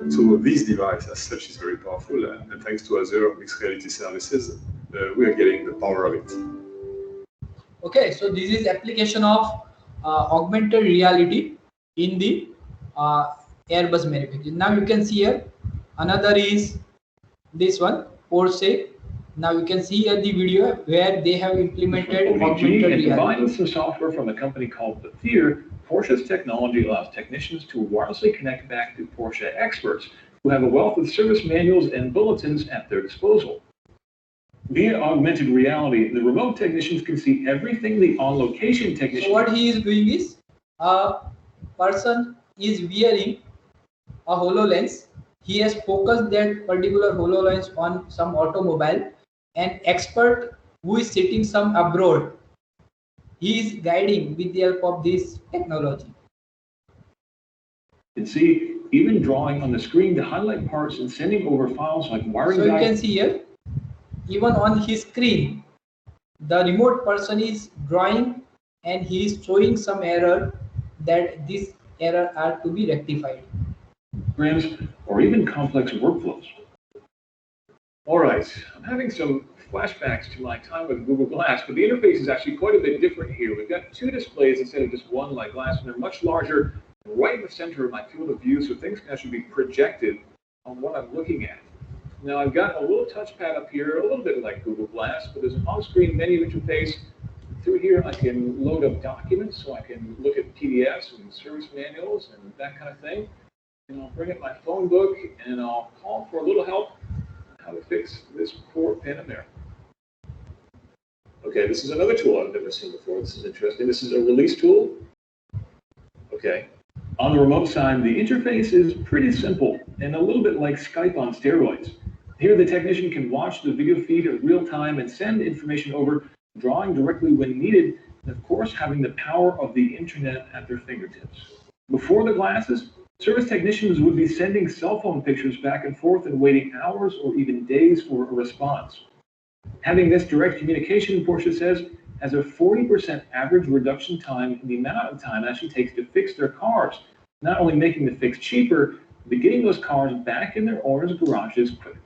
So this device as such is very powerful, and thanks to Azure mixed reality services, we are getting the power of it. Okay, so this is application of augmented reality in the Airbus manufacturing. Now you can see here, another is this one, Porsche. Now you can see here the video where they have implemented augmented reality. Combined with some software from a company called Patheer, Porsche's technology allows technicians to wirelessly connect back to Porsche experts who have a wealth of service manuals and bulletins at their disposal. Via augmented reality, the remote technicians can see everything the on-location technician... So what he is doing is, a person is wearing a HoloLens. He has focused that particular HoloLens on some automobile, and expert who is sitting some abroad, he is guiding with the help of this technology. You can see even drawing on the screen to highlight parts and sending over files like wiring. So you can see here, even on his screen, the remote person is drawing and he is showing some error, that this error are to be rectified. Or even complex workflows. All right, I'm having some flashbacks to my time with Google Glass, but the interface is actually quite a bit different here. We've got two displays instead of just one like Glass, and they're much larger, right in the center of my field of view, so things can actually be projected on what I'm looking at. Now I've got a little touchpad up here, a little bit like Google Glass, but there's an on-screen menu interface. Through here I can load up documents, so I can look at PDFs and service manuals and that kind of thing. And I'll bring up my phone book and I'll call for a little help on how to fix this poor pin in there. Okay, this is another tool I've never seen before. This is interesting. This is a release tool. Okay. On the remote side, the interface is pretty simple and a little bit like Skype on steroids. Here, the technician can watch the video feed in real time and send information over, drawing directly when needed, and of course, having the power of the internet at their fingertips. Before the glasses, service technicians would be sending cell phone pictures back and forth and waiting hours or even days for a response. Having this direct communication, Porsche says, has a 40% average reduction time in the amount of time it actually takes to fix their cars, not only making the fix cheaper, but getting those cars back in their owners' garages quicker.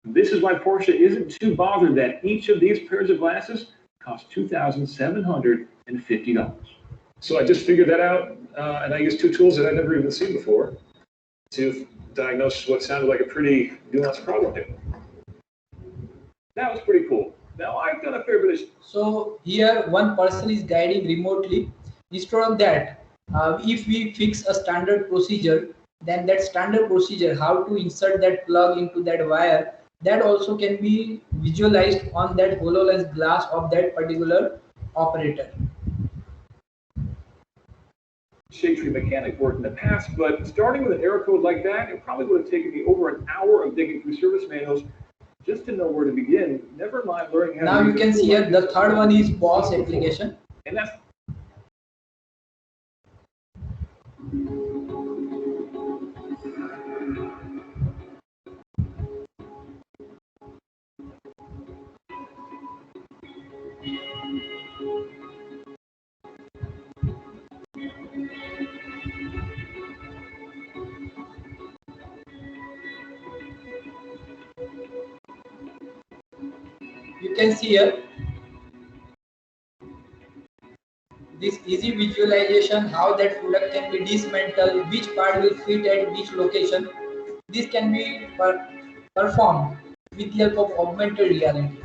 This is why Porsche isn't too bothered that each of these pairs of glasses costs $2,750. So I just figured that out, and I used two tools that I'd never even seen before to diagnose what sounded like a pretty nuanced problem here. That was pretty cool. Now I've done a fair bit of... So here one person is guiding remotely. Instead of that, if we fix a standard procedure, then that standard procedure, how to insert that plug into that wire, that also can be visualized on that HoloLens glass of that particular operator. Shade tree mechanic work in the past, but starting with an error code like that, it probably would have taken me over an hour of digging through service manuals just to know where to begin. Never mind learning how now to you can see here the third one is POS application. And that's You can see here this easy visualization, how that product can be dismantled, which part will fit at which location. This can be performed with the help of augmented reality.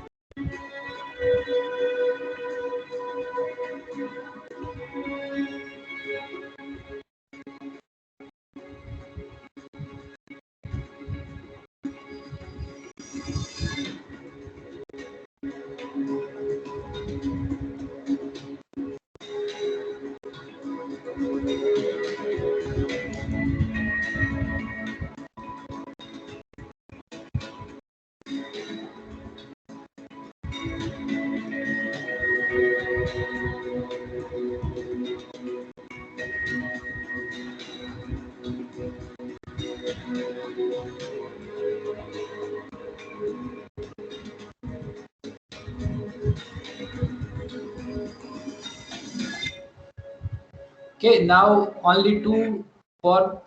Okay, now only two more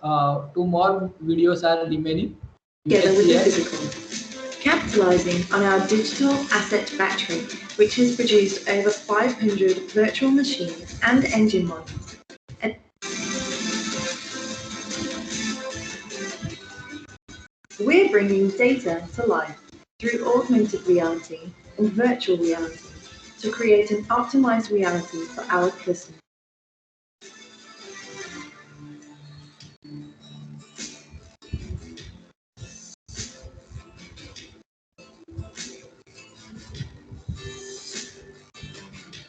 videos are remaining. You Together can with see the here. physical, capitalizing on our digital asset battery, which has produced over 500 virtual machines and engine models. And we're bringing data to life through augmented reality and virtual reality to create an optimized reality for our customers.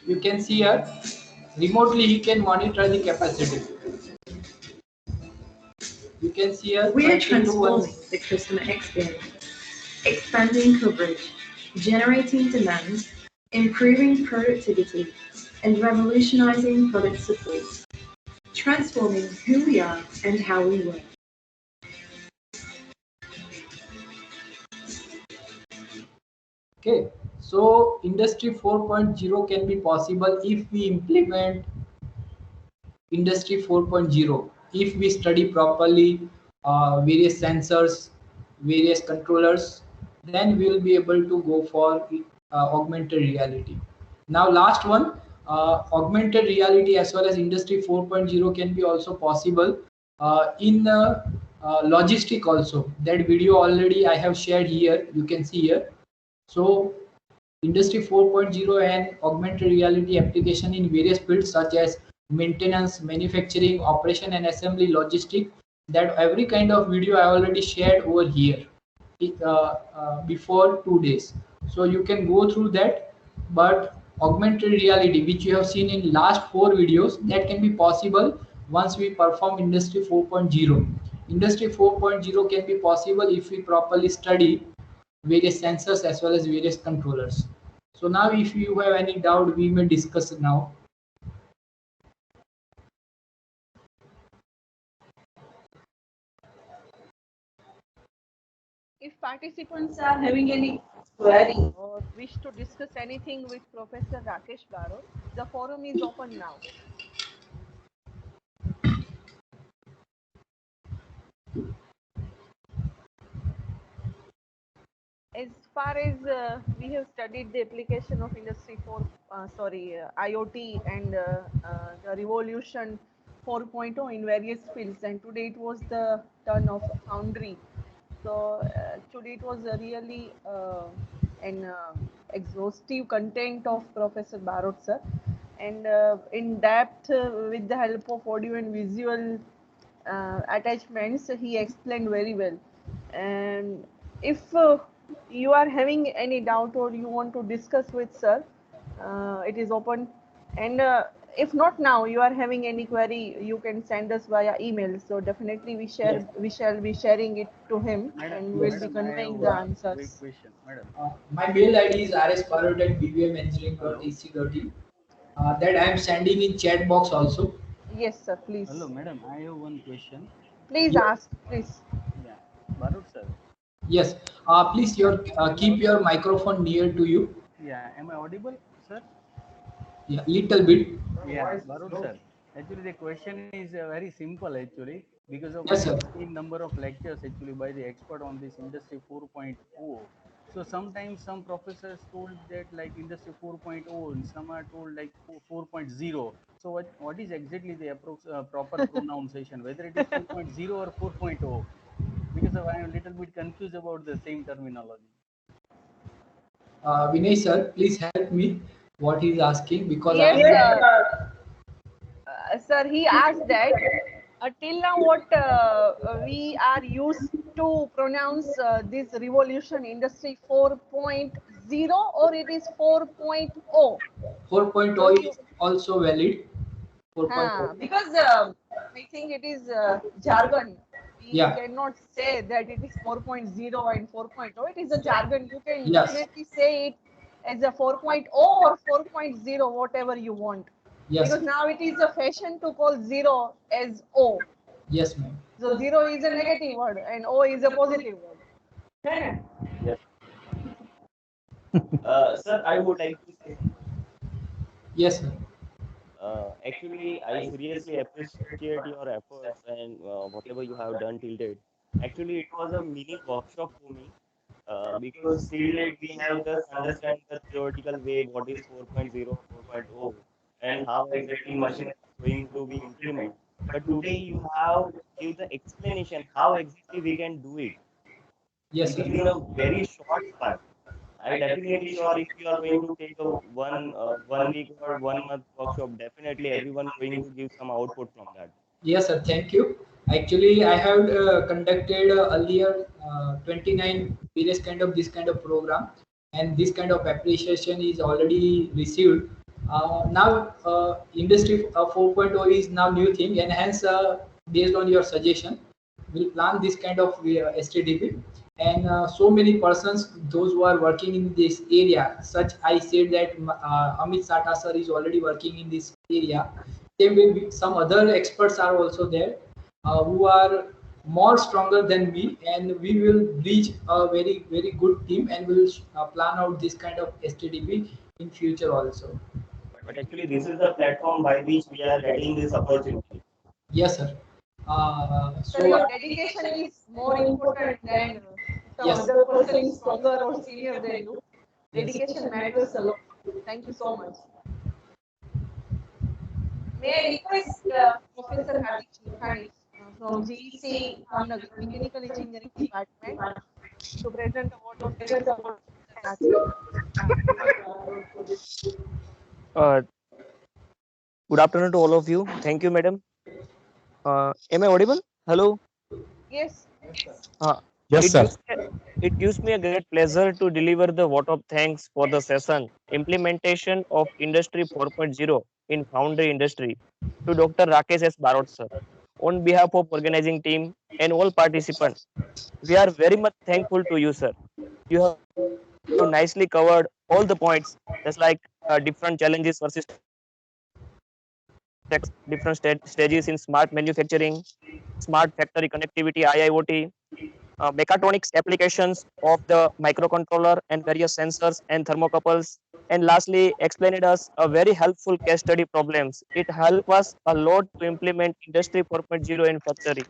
You can see here. Remotely, he can monitor the capacity. You can see here. We are 22 transforming the customer experience, expanding coverage, generating demand, improving productivity, and revolutionizing product support, transforming who we are and how we work. Okay, so Industry 4.0 can be possible if we implement Industry 4.0. If we study properly various sensors, various controllers, then we will be able to go for augmented reality. Now, last one, augmented reality as well as Industry 4.0 can be also possible in logistic also. That video already I have shared here. You can see here. So Industry 4.0 and augmented reality application in various fields such as maintenance, manufacturing, operation and assembly, logistic. That every kind of video I already shared over here before 2 days. So you can go through that. But augmented reality, which you have seen in last 4 videos, that can be possible once we perform Industry 4.0. Industry 4.0 can be possible if we properly study various sensors as well as various controllers. So now if you have any doubt, we may discuss it now. If participants are having any query or wish to discuss anything with Professor Rakesh Barot, the forum is open now. As far as we have studied the application of IoT and the revolution 4.0 in various fields, and today it was the turn of Foundry. So today it was really an exhaustive content of Professor Barot sir, and in depth with the help of audio and visual attachments, he explained very well. And if you are having any doubt or you want to discuss with sir, it is open. And if not now, you are having any query, you can send us via email. So definitely we shall be sharing it to him, and we'll be conveying the answers. My mail ID is rsbarot@bbmengineering.ac.in. That I am sending in chat box also. Yes, sir. Please. Hello, madam. I have one question. Please Yes. ask. Please. Yeah, Barut sir. Yes. Please keep your microphone near to you. Yeah, am I audible, sir? Yeah, little bit. Yeah, Barut sir. Actually, the question is very simple actually because of Yes, I sir. have seen number of lectures actually by the expert on this Industry 4.0. So sometimes some professors told that like Industry 4.0 and some are told like 4.0. So what is exactly the proper pronunciation, whether it is 4.0 or 4.0? Because I am a little bit confused about the same terminology. Vinay sir, please help me. What he is asking, because Yes, I am. sir. He asked that till now what we are used to pronounce this revolution industry 4.0 or it is 4.0. 4.0 is also valid. 4.0. Because I think it is jargon. We Yeah. cannot say that it is 4.0 and 4.0. It is a jargon. You can Yes. definitely say it as a 4.0 or 4.0, whatever you want. Yes. Because now it is a fashion to call 0 as O. Yes, ma'am. So 0 is a negative word and O is a positive word. Yes. Sir, I would like to say, Yes, sir. Actually, I seriously appreciate your efforts and whatever you have done till date. Actually, it was a mini workshop for me because till date we have just understand the theoretical way what is 4.0, 4.0, and how exactly machine is going to be implemented. But today you have give the explanation how exactly we can do it. Yes, It sir. is in a very short span. I definitely sure if you are going to take a 1 week or 1 month workshop, definitely everyone going to give some output from that. Yes, sir. Thank you. Actually, I have conducted earlier 29 various kind of this kind of program, and this kind of appreciation is already received. Now, Industry 4.0 is now new thing, and hence, based on your suggestion, we'll plan this kind of STDP. And so many persons, those who are working in this area, such I said that Amit Sata sir is already working in this area. Same way, some other experts are also there who are more stronger than me, and we will reach a very good team, and we'll plan out this kind of STDP in future also. But actually, this is the platform by which we are getting this opportunity. Yes, sir. So your dedication is more important than some Yes. other person is stronger or senior than you. Yes. Dedication matters a lot. Thank you so much. May I request Professor Hardik Shilkhani from GEC Jamnagar Mechanical Engineering Department to present a word of thanks for the Uh, Good afternoon to all of you. Thank you, madam. Am I audible? Hello. Yes. Uh, Yes, it sir. gives it gives me a great pleasure to deliver the vote of thanks for the session implementation of Industry 4.0 in foundry industry to Dr. Rakesh S. Barot sir. On behalf of organizing team and all participants, we are very much thankful to you, sir. You have nicely covered all the points, just like different challenges versus different stages in smart manufacturing, smart factory connectivity, IIoT, mechatronics applications of the microcontroller and various sensors and thermocouples. And lastly, explained us a very helpful case study problems. It helped us a lot to implement Industry 4.0 in factory.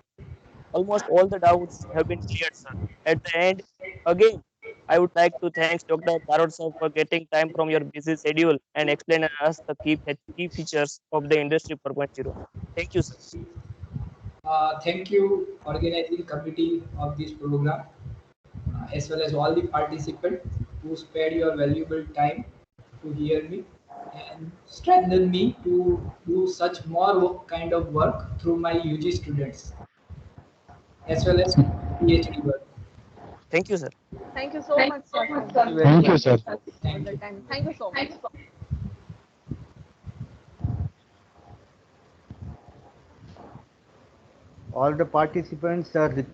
Almost all the doubts have been cleared, sir. At the end, again, I would like to thank Dr. Barot sir for getting time from your busy schedule and explaining us the key features of the Industry 4.0. Thank you, sir. Thank you, organizing committee of this program, as well as all the participants who spared your valuable time to hear me and strengthen me to do such more kind of work through my UG students, as well as PhD work. Thank you, sir. Thank you so much, sir, for Thank you giving very Thank you, much. sir. all Thank the you. time. Thank you so much. All the participants are